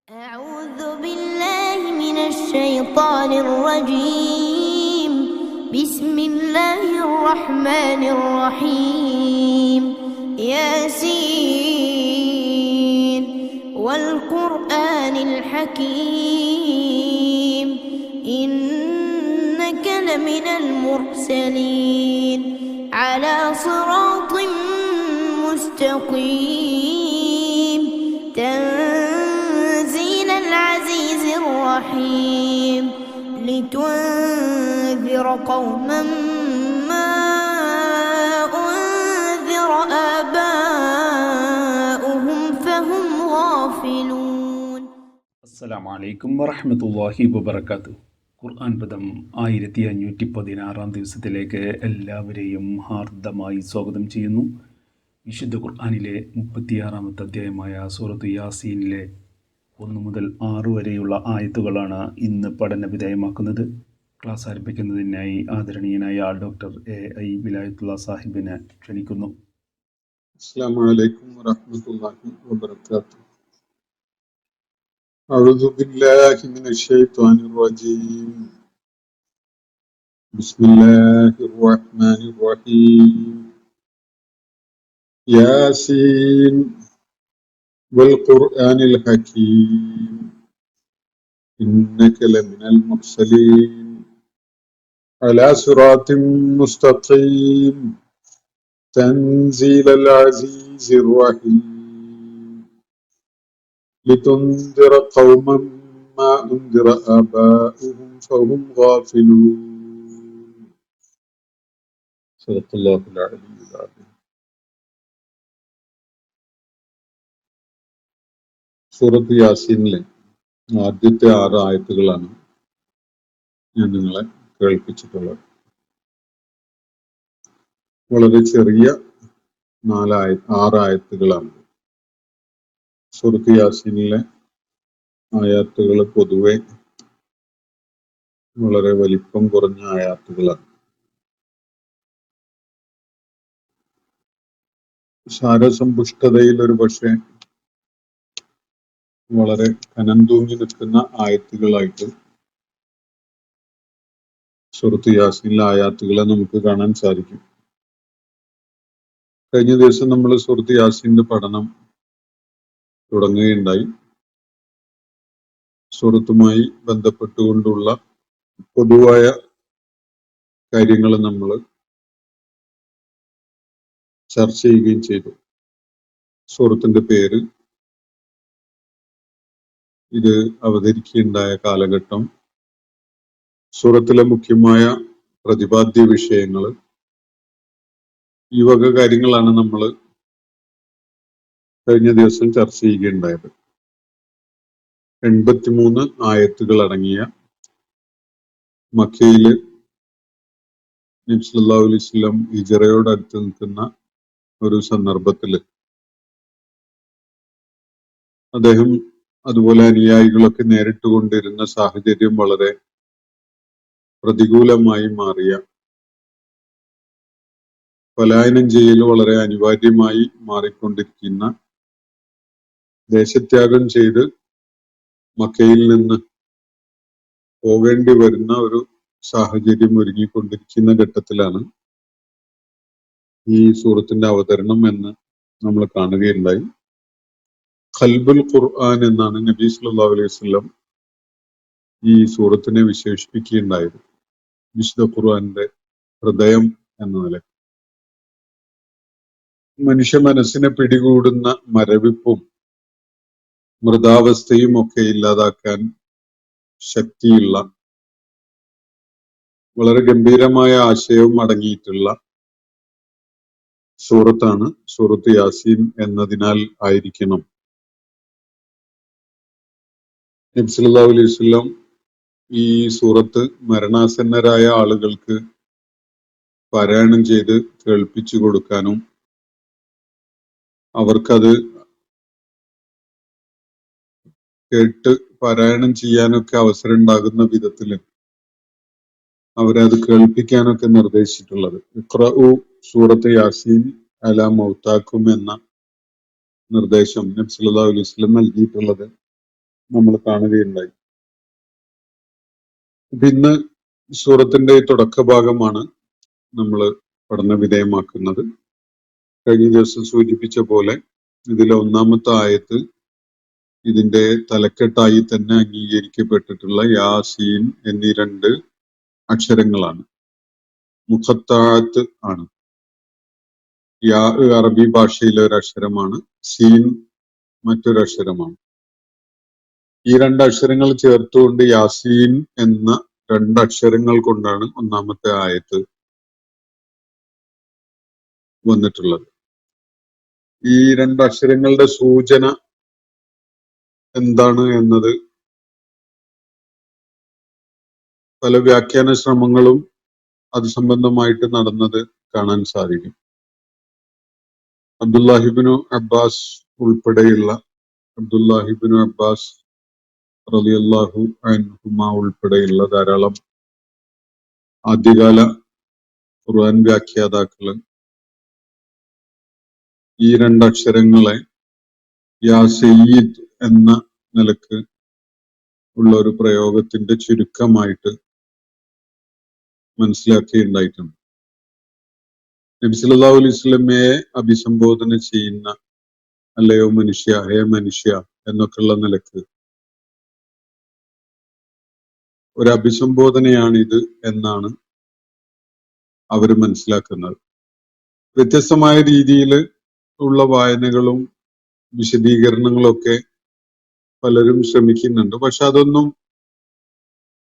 أعوذ بالله من الشيطان الرجيم. بسم الله الرحمن الرحيم. ياسين والقرآن الحكيم إنك لمن المرسلين على صراط مستقيم تنزيل العزيز الرحيم لتنذر قوما ما أنذر آباؤهم فهم غافلون. അസ്സലാമു അലൈക്കും വറഹ്മത്തുള്ളാഹി വബറകാതുഹു. ഖുർആൻ പദം 1516 ദിവസത്തിലേക്ക് എല്ലാവരെയും ഹാർദമായി സ്വാഗതം ചെയ്യുന്നു. വിശുദ്ധ ഖുർആനിലെ 36-ാമത്തെ അധ്യായമായ സൂറത്ത് യാസീനിലെ 1 മുതൽ 6 വരെയുള്ള ആയത്തുകളാണ് ഇന്ന് പഠന വിധേയമാക്കുന്നത്. ക്ലാസ് ആരംഭിക്കുന്നതിനായി ആദരണീയനായ ഡോക്ടർ എ.ഐ. വിലായത്തുള്ള സാഹിബിനെ ക്ഷണിക്കുന്നു. അസ്സലാമു അലൈക്കും വറഹ്മത്തുള്ളാഹി വബറകാതുഹു. അഊദു ബില്ലാഹി മിനശ് ശൈത്വാനിർ റജീം. ബിസ്മില്ലാഹിർ റഹ്മാനിർ റഹീം. യാസീൻ വൽ ഖുർആനിൽ ഹകീം ഇന്നക ലമിനൽ മുർസലീൻ അലാ സിറാത്തിൻ മുസ്തഖീം تنزيل العزيز الرحيم لتنذر قوما ما أنذر آباؤهم فهم غافلون. صدق الله العلي العظيم. സൂറത്ത് യാസീനിലെ ആദ്യത്തെ 6 ആയത്തുകളാണ് ഞാൻ നിങ്ങളെ കേൾപ്പിച്ചിട്ടുള്ളത്. വളരെ ചെറിയ 6 ആയത്തുകളാണ്. സൂറത്ത് യാസീനിലെ ആയത്തുകൾ പൊതുവെ വളരെ വലിപ്പം കുറഞ്ഞ ആയത്തുകളാണ്. സാരസമ്പുഷ്ടതയിൽ ഒരു പക്ഷേ വളരെ കനം തൂങ്ങി നിൽക്കുന്ന ആയത്തുകളായിട്ട് സൂറത്ത് യാസീനിലെ ആയത്തുകളെ നമുക്ക് കാണാൻ സാധിക്കും. കഴിഞ്ഞ ദിവസം നമ്മൾ സൂറത്ത് യാസീന്റെ പഠനം തുടങ്ങുകയുണ്ടായി. സൂറത്തുമായി ബന്ധപ്പെട്ടുകൊണ്ടുള്ള പൊതുവായ കാര്യങ്ങൾ നമ്മൾ ചർച്ച ചെയ്യുകയും ചെയ്തു. സൂറത്തിന്റെ പേര്, ഇത് അവതരിക്കുകയുണ്ടായ കാലഘട്ടം, സൂറത്തിലെ മുഖ്യമായ പ്രതിപാദ്യ വിഷയങ്ങൾ, ഈ വക കാര്യങ്ങളാണ് നമ്മൾ കഴിഞ്ഞ ദിവസം ചർച്ച ചെയ്യുകയുണ്ടായത്. 83 ആയത്തുകൾ അടങ്ങിയ മക്കയില് നബി സല്ലല്ലാഹു അലൈഹി വസല്ലം ഹിജ്റയോട് അടുത്ത് നിൽക്കുന്ന ഒരു സന്ദർഭത്തില് അദ്ദേഹം അതുപോലെ അനുയായികളൊക്കെ നേരിട്ടുകൊണ്ടിരുന്ന സാഹചര്യം വളരെ പ്രതികൂലമായി മാറിയ, പലായനം ചെയ്യൽ വളരെ അനിവാര്യമായി മാറിക്കൊണ്ടിരിക്കുന്ന, ദേശത്യാഗം ചെയ്ത് മക്കയിൽ നിന്ന് പോകേണ്ടി വരുന്ന ഒരു സാഹചര്യം ഒരുങ്ങിക്കൊണ്ടിരിക്കുന്ന ഘട്ടത്തിലാണ് ഈ സൂറത്തിന്റെ അവതരണം എന്ന് നമ്മൾ കാണുകയുണ്ടായി. ഖൽബുൽ ഖുർആൻ എന്നാണ് നബി സല്ലല്ലാഹു അലൈഹി വസല്ലം ഈ സൂറത്തിനെ വിശേഷിപ്പിക്കുകയുണ്ടായത്. വിശുദ്ധ ഖുർആന്റെ ഹൃദയം എന്ന നില. മനുഷ്യ മനസ്സിനെ പിടികൂടുന്ന മരവിപ്പും മൃതാവസ്ഥയും ഒക്കെ ഇല്ലാതാക്കാൻ ശക്തിയുള്ള, വളരെ ഗംഭീരമായ ആശയവും അടങ്ങിയിട്ടുള്ള സൂറത്താണ് സൂറത്ത് യാസീൻ എന്നതിനാൽ ആയിരിക്കണം നബി സല്ലല്ലാഹു അലൈഹി വസല്ലം ഈ സൂറത്ത് മരണാസന്നരായ ആളുകൾക്ക് പാരായണം ചെയ്ത് കേൾപ്പിച്ചു കൊടുക്കാനും അവർക്കത് കേട്ട് പാരായണം ചെയ്യാനൊക്കെ അവസരം ഉണ്ടാകുന്ന വിധത്തില് അവരത് കേൾപ്പിക്കാനൊക്കെ നിർദ്ദേശിച്ചിട്ടുള്ളത്. ഇഖ്റഉ സൂറത്ത് യാസീൻ അലാ മൗതാക്കും എന്ന നിർദ്ദേശം നബി സല്ലല്ലാഹു അലൈഹി വസല്ലം നൽകിയിട്ടുള്ളത് നമ്മൾ കാണുകയുണ്ടായി. ഇന്ന് സൂറത്തിന്റെ തുടക്ക ഭാഗമാണ് നമ്മൾ പഠന വിധേയമാക്കുന്നത്. കഴിഞ്ഞ ദിവസം സൂചിപ്പിച്ച പോലെ ഇതിലെ ഒന്നാമത്തെ ആയത്ത് ഇതിന്റെ തലക്കെട്ടായി തന്നെ അംഗീകരിക്കപ്പെട്ടിട്ടുള്ള യാസീൻ എന്നീ രണ്ട് അക്ഷരങ്ങളാണ്. മുഖത്താത്ത് ആണ്. യാ അറബി ഭാഷയിലെ ഒരു അക്ഷരമാണ്, സീൻ മറ്റൊരു അക്ഷരമാണ്. ഈ രണ്ട് അക്ഷരങ്ങൾ ചേർത്തുകൊണ്ട് യാസീൻ എന്ന രണ്ട് അക്ഷരങ്ങൾ കൊണ്ടാണ് ഒന്നാമത്തെ ആയത്ത് വന്നിട്ടുള്ളത്. ഈ രണ്ട് അക്ഷരങ്ങളുടെ സൂചന എന്താണ് എന്നത് പല വ്യാഖ്യാന ശ്രമങ്ങളും അത് സംബന്ധമായിട്ട് നടന്നത് കാണാൻ സാധിക്കും. അബ്ദുല്ലാഹിബ്നു അബ്ബാസ് ഉൾപ്പെടെയുള്ള അബ്ദുല്ലാഹിബ്നു അബ്ബാസ് റളിയല്ലാഹു അൻഹുമ ഉൾപ്പെടെയുള്ള ധാരാളം ആദ്യകാല ഖുർആൻ വ്യാഖ്യാതാക്കള് ഈ രണ്ടക്ഷരങ്ങളെ യാ സയ്യിദ് എന്ന നിലക്ക് ഉള്ള ഒരു പ്രയോഗത്തിന്റെ ചുരുക്കമായിട്ട് മനസ്സിലാക്കിയിട്ടുണ്ടായിട്ടുണ്ട്. നബി സല്ലല്ലാഹു അലൈഹി വസല്ലമയെ അഭിസംബോധന ചെയ്യുന്ന അല്ലയോ മനുഷ്യ, ഹേ മനുഷ്യ എന്നൊക്കെയുള്ള നിലക്ക് ഒരു അഭിസംബോധനയാണിത് എന്നാണ് അവർ മനസ്സിലാക്കുന്നത്. വ്യത്യസ്തമായ രീതിയിൽ ഉള്ള വായനകളും വിശദീകരണങ്ങളും ഒക്കെ പലരും ശ്രമിക്കുന്നുണ്ട്. പക്ഷെ അതൊന്നും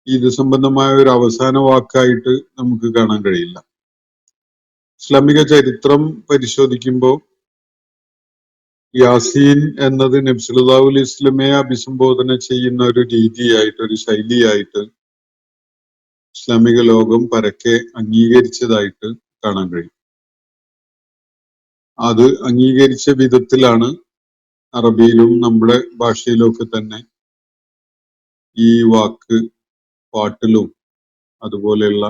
ഇത് സംബന്ധമായ ഒരു അവസാന വാക്കായിട്ട് നമുക്ക് കാണാൻ കഴിയില്ല. ഇസ്ലാമിക ചരിത്രം പരിശോധിക്കുമ്പോൾ യാസീൻ എന്നത് നബി സല്ലല്ലാഹു അലൈഹി വസല്ലമയെ അഭിസംബോധന ചെയ്യുന്ന ഒരു രീതിയായിട്ട്, ഒരു ശൈലിയായിട്ട് ഇസ്ലാമിക ലോകം പരക്കെ അംഗീകരിച്ചതായിട്ട് കാണാൻ കഴിയും. അത് അംഗീകരിച്ച വിധത്തിലാണ് അറബിയിലും നമ്മുടെ ഭാഷയിലും ഒക്കെ തന്നെ ഈ വാക്ക് പാട്ടിലും അതുപോലെയുള്ള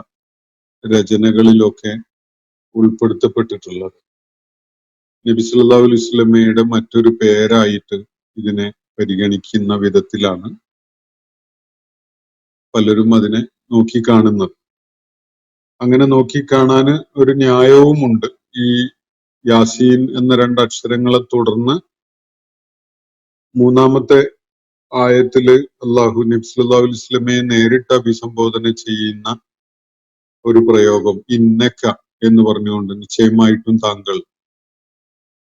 രചനകളിലൊക്കെ ഉൾപ്പെടുത്തപ്പെട്ടിട്ടുള്ളത്. നബി സല്ലല്ലാഹു അലൈഹി വസല്ലമയുടെ മറ്റൊരു പേരായിട്ട് ഇതിനെ പരിഗണിക്കുന്ന വിധത്തിലാണ് പലരും അതിനെ നോക്കിക്കാണുന്നത്. അങ്ങനെ നോക്കിക്കാണാന് ഒരു ന്യായവുമുണ്ട്. ഈ യാസീൻ എന്ന രണ്ടക്ഷരങ്ങളെ തുടർന്ന് മൂന്നാമത്തെ ആയത്തില് അള്ളാഹു നബി സല്ലല്ലാഹു അലൈഹി വസല്ലമയെ നേരിട്ട് അഭിസംബോധന ചെയ്യുന്ന ഒരു പ്രയോഗം ഇന്നക എന്ന് പറഞ്ഞുകൊണ്ട്, നിശ്ചയമായിട്ടും താങ്കൾ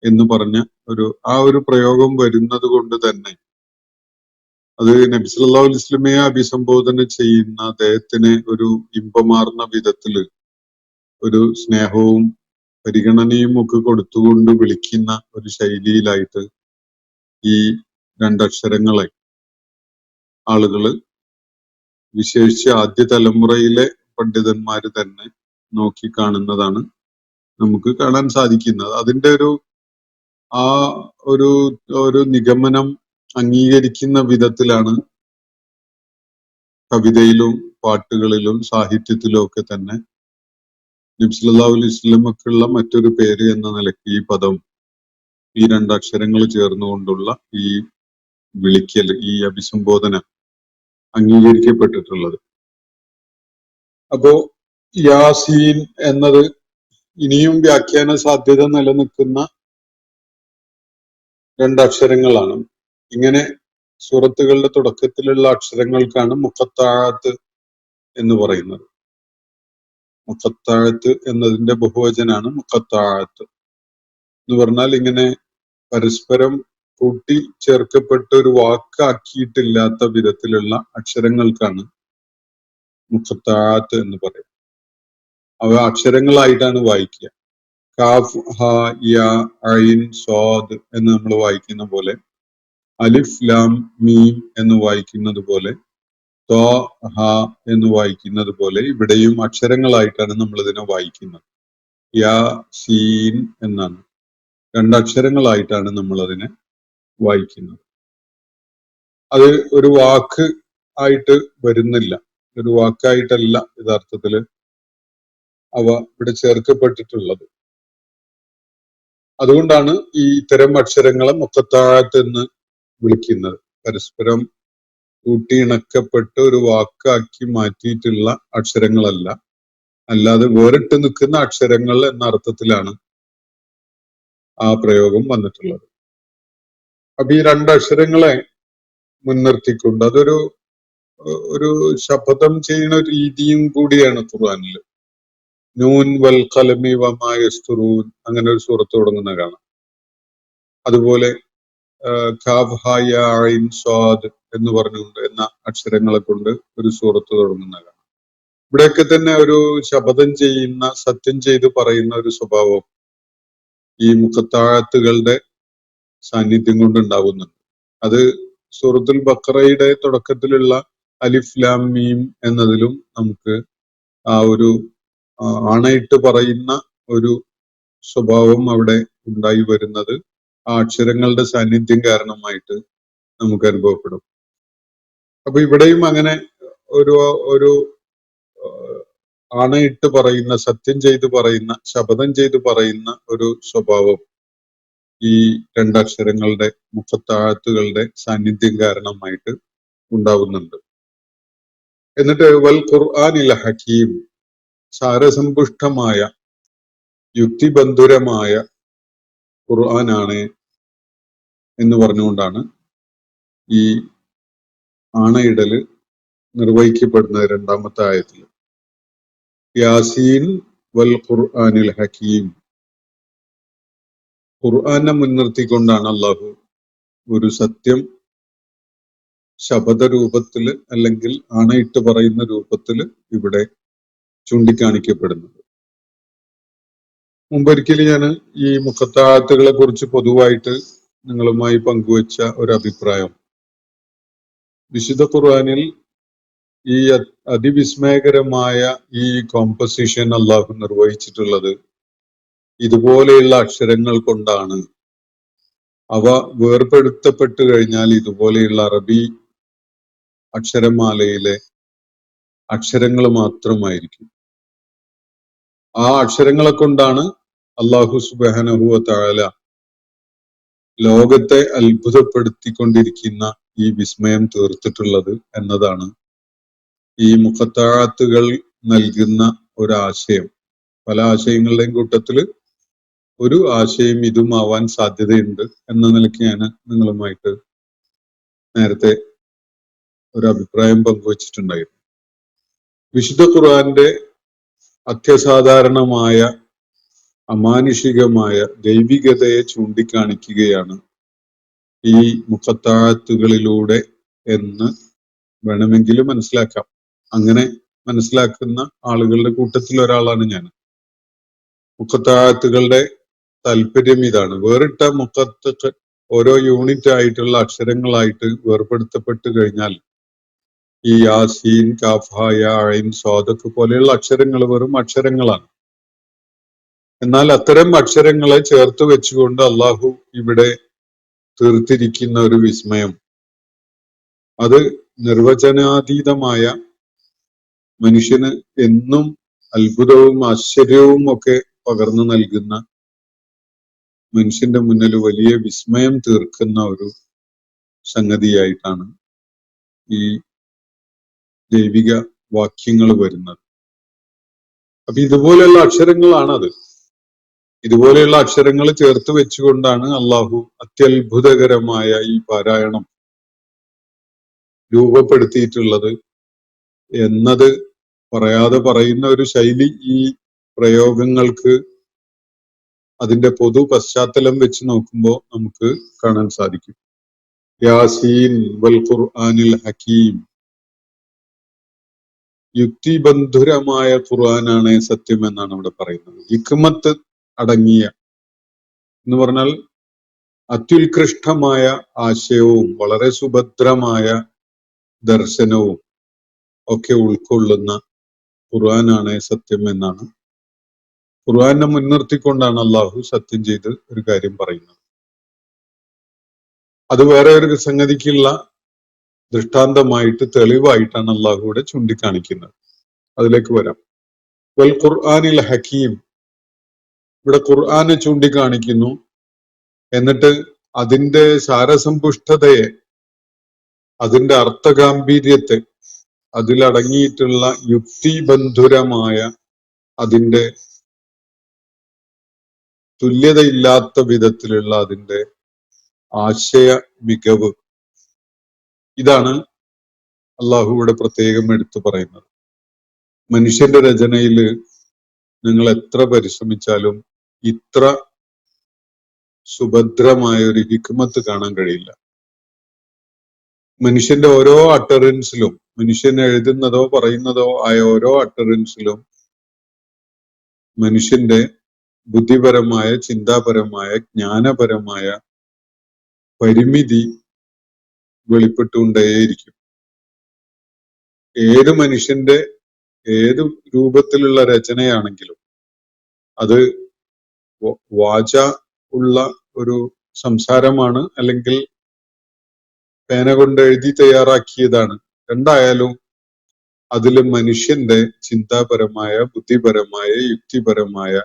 എന്ന് പറഞ്ഞ ഒരു പ്രയോഗം വരുന്നത് കൊണ്ട് തന്നെ അത് നബി സല്ലല്ലാഹു അലൈഹി വസല്ലമയെ അഭിസംബോധന ചെയ്യുന്ന അദ്ദേഹത്തിന് ഒരു ഇമ്പമാർന്ന വിധത്തില് ഒരു സ്നേഹവും പരിഗണനയും ഒക്കെ കൊടുത്തുകൊണ്ട് വിളിക്കുന്ന ഒരു ശൈലിയിലായിട്ട് ഈ രണ്ടക്ഷരങ്ങളെ ആളുകള്, വിശേഷിച്ച് ആദ്യ തലമുറയിലെ പണ്ഡിതന്മാര് തന്നെ നോക്കിക്കാണുന്നതാണ് നമുക്ക് കാണാൻ സാധിക്കുന്നത്. അതിന്റെ ഒരു നിഗമനം അംഗീകരിക്കുന്ന വിധത്തിലാണ് കവിതയിലും പാട്ടുകളിലും സാഹിത്യത്തിലും ഒക്കെ തന്നെ നബി സല്ലല്ലാഹു അലൈഹി വസല്ലമക്കുള്ള മറ്റൊരു പേര് എന്ന നിലയ്ക്ക് ഈ പദം, ഈ രണ്ടക്ഷരങ്ങൾ ചേർന്നുകൊണ്ടുള്ള ഈ വിളിക്കൽ, ഈ അഭിസംബോധന അംഗീകരിക്കപ്പെട്ടിട്ടുള്ളത്. അപ്പോ യാസീൻ എന്നത് ഇനിയും വ്യാഖ്യാന സാധ്യത നിലനിൽക്കുന്ന രണ്ടക്ഷരങ്ങളാണ്. ഇങ്ങനെ സൂറത്തുകളുടെ തുടക്കത്തിലുള്ള അക്ഷരങ്ങൾക്കാണ് മുഖത്താഴത്ത് എന്ന് പറയുന്നത്. മുഖത്താഴത്ത് എന്നതിന്റെ ബഹുവചനാണ് മുഖത്താഴത്ത് എന്ന് പറഞ്ഞാൽ ഇങ്ങനെ പരസ്പരം കൂട്ടി ചേർക്കപ്പെട്ട ഒരു വാക്കാക്കിയിട്ടില്ലാത്ത വിധത്തിലുള്ള അക്ഷരങ്ങൾക്കാണ് മുഖത്താഴത്ത് എന്ന് പറയുന്നത്. അവ അക്ഷരങ്ങളായിട്ടാണ് വായിക്കുക. കാഫ്, ഹ, യ, ഐൻ, സ്വാദ് എന്ന് നമ്മൾ വായിക്കുന്ന പോലെ, അലിഫ്, ലാം, മീം എന്ന് വായിക്കുന്നത് പോലെ, ത്വ, ഹ എന്ന് വായിക്കുന്നത് പോലെ ഇവിടെയും അക്ഷരങ്ങളായിട്ടാണ് നമ്മൾ ഇതിനെ വായിക്കുന്നത്. യാ, സീൻ എന്നാണ് രണ്ടക്ഷരങ്ങളായിട്ടാണ് നമ്മൾ അതിനെ വായിക്കുന്നത്. അത് ഒരു വാക്ക് ആയിട്ട് വരുന്നില്ല, ഒരു വാക്കായിട്ടല്ല യഥാർത്ഥത്തില് അവ ഇവിടെ ചേർക്കപ്പെട്ടിട്ടുള്ളത്. അതുകൊണ്ടാണ് ഈ ഇത്തരം അക്ഷരങ്ങളെ മുഖത്താഴത്ത് എന്ന് വിളിക്കുന്നത്. പരസ്പരം കൂട്ടിയിണക്കപ്പെട്ട് ഒരു വാക്കാക്കി മാറ്റിയിട്ടുള്ള അക്ഷരങ്ങളല്ല, അല്ലാതെ വേറിട്ട് നിൽക്കുന്ന അക്ഷരങ്ങൾ എന്ന അർത്ഥത്തിലാണ് ആ പ്രയോഗം വന്നിട്ടുള്ളത്. അപ്പൊ ഈ രണ്ടക്ഷരങ്ങളെ മുൻനിർത്തിക്കൊണ്ട് അതൊരു ഒരു ശപഥം ചെയ്യുന്ന ഒരു രീതിയും കൂടിയാണ് ഖുർആനിൽ. നൂൻ വൽ ഖലമി വമാ യസ്തുറൂൻ, അങ്ങനെ ഒരു സൂറത്ത് തുടങ്ങുന്ന കാണാം. അതുപോലെ കാഫ് ഹാ യാ ഐൻ സ്വാദ് എന്ന് പറഞ്ഞുകൊണ്ട് എന്ന അക്ഷരങ്ങളെ കൊണ്ട് ഒരു സൂറത്ത് തുടങ്ങുന്ന കാണാം. ഇവിടെയൊക്കെ തന്നെ ഒരു ശപഥം ചെയ്യുന്ന, സത്യം ചെയ്ത് പറയുന്ന ഒരു സ്വഭാവം ഈ മുഖത്താഴത്തുകളുടെ സാന്നിധ്യം കൊണ്ട് ഉണ്ടാവുന്നുണ്ട്. അത് സൂറത്തുൽ ബഖറയുടെ തുടക്കത്തിലുള്ള അലിഫ് ലാം മീം എന്നതിലും നമുക്ക് ആ ഒരു ആണയിട്ട് പറയുന്ന ഒരു സ്വഭാവം അവിടെ ഉണ്ടായി വരുന്നത് ആ അക്ഷരങ്ങളുടെ സാന്നിധ്യം കാരണമായിട്ട് നമുക്ക് അനുഭവപ്പെടും. അപ്പൊ ഇവിടെയും അങ്ങനെ ഒരു ഒരു ആണയിട്ട് പറയുന്ന, സത്യം ചെയ്ത് പറയുന്ന, ശപഥം ചെയ്ത് പറയുന്ന ഒരു സ്വഭാവം ഈ രണ്ടക്ഷരങ്ങളുടെ മുഖത്താഴത്തുകളുടെ സാന്നിധ്യം കാരണമായിട്ട് ഉണ്ടാവുന്നുണ്ട്. എന്നിട്ട് വൽ ഖുർആനിൽ ഹക്കീം, സാരസമ്പുഷ്ടമായ യുക്തിബന്ധുരമായ ഖുർആനാണ് എന്ന് പറഞ്ഞുകൊണ്ടാണ് ഈ ആണയിടല് നിർവഹിക്കപ്പെടുന്നത്. രണ്ടാമത്തെ ആയത്തിൽ യാസീൻ വൽ ഖുർആനിൽ ഹക്കീം, ഖുർആനെ മുൻനിർത്തിക്കൊണ്ടാണ് അള്ളാഹു ഒരു സത്യം ശപഥ രൂപത്തില് അല്ലെങ്കിൽ ആണയിട്ട് പറയുന്ന രൂപത്തില് ഇവിടെ ചൂണ്ടിക്കാണിക്കപ്പെടുന്നത്. മുമ്പൊരിക്കലും ഞാൻ ഈ മുഖത്താഴത്തുകളെ കുറിച്ച് പൊതുവായിട്ട് നിങ്ങളുമായി പങ്കുവച്ച ഒരു അഭിപ്രായം, വിശുദ്ധ ഖുർആനിൽ ഈ അതിവിസ്മയകരമായ ഈ കോമ്പസിഷൻ അള്ളാഹു നിർവഹിച്ചിട്ടുള്ളത് ഇതുപോലെയുള്ള അക്ഷരങ്ങൾ കൊണ്ടാണ്. അവ വേർപെടുത്തപ്പെട്ടു കഴിഞ്ഞാൽ ഇതുപോലെയുള്ള അറബി അക്ഷരമാലയിലെ അക്ഷരങ്ങൾ മാത്രമായിരിക്കും. ആ അക്ഷരങ്ങളെ കൊണ്ടാണ് അല്ലാഹു സുബ്ഹാനഹു വ തആല ലോകത്തെ അത്ഭുതപ്പെടുത്തിക്കൊണ്ടിരിക്കുന്ന ഈ വിസ്മയം തീർത്തിട്ടുള്ളത് എന്നതാണ് ഈ മുഖത്താഴത്തുകൾ നൽകുന്ന ഒരാശയം. പല ആശയങ്ങളുടെയും കൂട്ടത്തില് ഒരു ആശയം ഇതും ആവാൻ സാധ്യതയുണ്ട് എന്ന നിലയ്ക്ക് ഞാൻ നിങ്ങളുമായിട്ട് നേരത്തെ ഒരു അഭിപ്രായം പങ്കുവച്ചിട്ടുണ്ടായിരുന്നു. വിശുദ്ധ ഖുർആന്റെ അത്യസാധാരണമായ അമാനുഷികമായ ദൈവികതയെ ചൂണ്ടിക്കാണിക്കുകയാണ് ഈ മുഖത്താഴത്തുകളിലൂടെ എന്ന് വേണമെങ്കിൽ മനസ്സിലാക്കാം. അങ്ങനെ മനസ്സിലാക്കുന്ന ആളുകളുടെ കൂട്ടത്തിൽ ഒരാളാണ് ഞാൻ. മുഖത്താഴത്തുകളുടെ താല്പര്യം ഇതാണ്. വേറിട്ട മുഖത്ത് ഓരോ യൂണിറ്റ് ആയിട്ടുള്ള അക്ഷരങ്ങളായിട്ട് വേർപെടുത്തപ്പെട്ട് കഴിഞ്ഞാൽ ഈ യാസീൻ, കാഫ്, ഹാ, യാ, ഐൻ, സ്വാദ് പോലെയുള്ള അക്ഷരങ്ങൾ വെറും അക്ഷരങ്ങളാണ്. എന്നാൽ അത്തരം അക്ഷരങ്ങളെ ചേർത്ത് വെച്ചുകൊണ്ട് അള്ളാഹു ഇവിടെ തീർത്തിരിക്കുന്ന ഒരു വിസ്മയം, അത് നിർവചനാതീതമായ, മനുഷ്യന് എന്നും അത്ഭുതവും ആശ്ചര്യവും ഒക്കെ പകർന്നു നൽകുന്ന, മനുഷ്യന്റെ മുന്നിൽ വലിയ വിസ്മയം തീർക്കുന്ന ഒരു സംഗതിയായിട്ടാണ് ഈ ദൈവിക വാക്യങ്ങൾ വരുന്നത്. അപ്പൊ ഇതുപോലെയുള്ള അക്ഷരങ്ങളാണത്. ഇതുപോലെയുള്ള അക്ഷരങ്ങൾ ചേർത്ത് വെച്ചുകൊണ്ടാണ് അള്ളാഹു അത്യത്ഭുതകരമായ ഈ പാരായണം രൂപപ്പെടുത്തിയിട്ടുള്ളത് എന്നത് പറയാതെ പറയുന്ന ഒരു ശൈലി ഈ പ്രയോഗങ്ങൾക്ക് അതിന്റെ പൊതു പശ്ചാത്തലം വെച്ച് നോക്കുമ്പോൾ നമുക്ക് കാണാൻ സാധിക്കും. യാസീൻ വൽ ഖുർആനിൽ ഹക്കീം, യുക്തിബന്ധുരമായ ഖുർആനാണ് സത്യം എന്നാണ് ഇവിടെ പറയുന്നത്. ഹിക്മത്ത് അടങ്ങിയ എന്ന് പറഞ്ഞാൽ അത്യുത്കൃഷ്ടമായ ആശയവും വളരെ സുഭദ്രമായ ദർശനവും ഒക്കെ ഉൾക്കൊള്ളുന്ന ഖുർആനാണ് സത്യം എന്നാണ്. ഖുർആനെ മുൻനിർത്തിക്കൊണ്ടാണ് അള്ളാഹു സത്യം ചെയ്ത് ഒരു കാര്യം പറയുന്നത്. അത് വേറെ ഒരു സംഗതിക്കുള്ള ദൃഷ്ടാന്തമായിട്ട്, തെളിവായിട്ടാണ് അള്ളാഹു ഇവിടെ ചൂണ്ടിക്കാണിക്കുന്നത്. അതിലേക്ക് വരാം. വൽ ഖുർആനിൽ ഹക്കീം, ഇവിടെ ഖുർആനെ ചൂണ്ടിക്കാണിക്കുന്നു. എന്നിട്ട് അതിന്റെ സാരസമ്പുഷ്ടതയെ അതിന്റെ അർത്ഥഗാംഭീര്യത്തെ, അതിലടങ്ങിയിട്ടുള്ള യുക്തിബന്ധുരമായ, അതിന്റെ തുല്യതയില്ലാത്ത വിധത്തിലുള്ള അതിന്റെ ആശയ മികവ്, ഇതാണ് അള്ളാഹു ഇവിടെ പ്രത്യേകം എടുത്തു പറയുന്നത്. മനുഷ്യന്റെ രചനയിൽ നിങ്ങൾ എത്ര പരിശ്രമിച്ചാലും ഇത്ര സുഭദ്രമായ ഒരു ഹിക്മത്ത് കാണാൻ കഴിയില്ല. മനുഷ്യന്റെ ഓരോ അട്ടറൻസിലും, മനുഷ്യൻ എഴുതുന്നതോ പറയുന്നതോ ആയ ഓരോ അട്ടറൻസിലും മനുഷ്യന്റെ ബുദ്ധിപരമായ, ചിന്താപരമായ, ജ്ഞാനപരമായ പരിമിതി വെളിപ്പെട്ടുകൊണ്ടേയിരിക്കും. ഏത് മനുഷ്യന്റെ ഏത് രൂപത്തിലുള്ള രചനയാണെങ്കിലും അത് വാച ഉള്ള ഒരു സംസാരമാണ്, അല്ലെങ്കിൽ പേന കൊണ്ട് എഴുതി തയ്യാറാക്കിയതാണ്. എന്തായാലും അതിൽ മനുഷ്യന്റെ ചിന്താപരമായ, ബുദ്ധിപരമായ, യുക്തിപരമായ,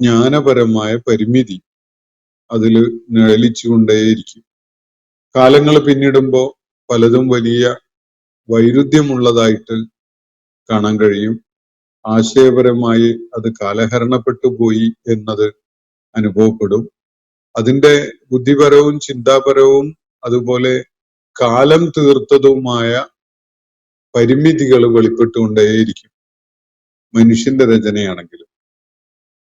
ജ്ഞാനപരമായ പരിമിതി അതിൽ നിഴലിച്ചുകൊണ്ടേയിരിക്കും. കാലങ്ങൾ പിന്നിടുമ്പോ പലതും വലിയ വൈരുദ്ധ്യമുള്ളതായിട്ട് കാണാൻ കഴിയും. ആശയപരമായി അത് കാലഹരണപ്പെട്ടു പോയി എന്നത് അനുഭവപ്പെടും. അതിന്റെ ബുദ്ധിപരവും ചിന്താപരവും അതുപോലെ കാലം തീർത്തതുമായ പരിമിതികൾ വെളിപ്പെട്ടുകൊണ്ടേയിരിക്കും മനുഷ്യന്റെ രചനയാണെങ്കിലും.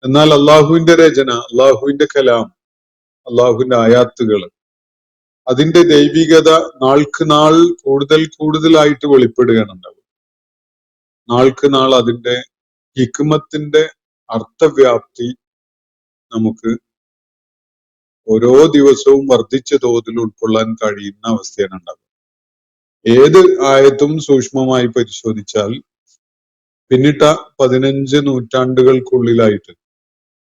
എന്നാൽ അള്ളാഹുവിന്റെ രചന, അള്ളാഹുവിന്റെ കലാം, അള്ളാഹുവിന്റെ ആയാത്തുകൾ, അതിന്റെ ദൈവികത നാൾക്ക് നാൾ കൂടുതലായിട്ട് വെളിപ്പെടുകയാണ് ഉണ്ടാവുക. നാൾക്ക് നാൾ അതിന്റെ ഹിക്മത്തിന്റെ അർത്ഥവ്യാപ്തി നമുക്ക് ഓരോ ദിവസവും വർദ്ധിച്ച തോതിൽ ഉൾക്കൊള്ളാൻ കഴിയുന്ന അവസ്ഥയാണ് ഉണ്ടാവുക. ഏത് ആയത്തും സൂക്ഷ്മമായി പരിശോധിച്ചാൽ പിന്നിട്ട 15 നൂറ്റാണ്ടുകൾക്കുള്ളിലായിട്ട്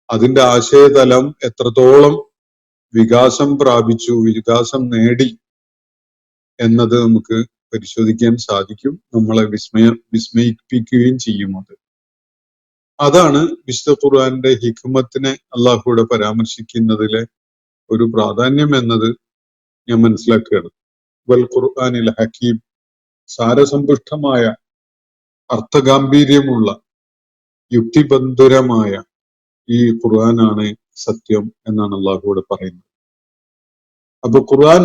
അതിന്റെ ആശയതലം എത്രത്തോളം വികാസം പ്രാപിച്ചു, വികാസം നേടി എന്നത് നമുക്ക് പരിശോധിക്കാൻ സാധിക്കും. നമ്മളെ വിസ്മയിപ്പിക്കുകയും ചെയ്യും. അതാണ് വിശുദ്ധ ഖുർആന്റെ ഹിക്മത്തിനെ അള്ളാഹുവിടെ പരാമർശിക്കുന്നതിലെ ഒരു പ്രാധാന്യം എന്നത് ഞാൻ മനസ്സിലാക്കുകയാണ്. വൽ ഖുർആനിൽ ഹക്കീം, സാരസമ്പുഷ്ടമായ, അർത്ഥഗാംഭീര്യമുള്ള, യുക്തിബന്ധുരമായ ഈ ഖുർആനാണ് സത്യം എന്നാണ് അള്ളാഹുവിടെ പറയുന്നത്. അപ്പൊ ഖുർആൻ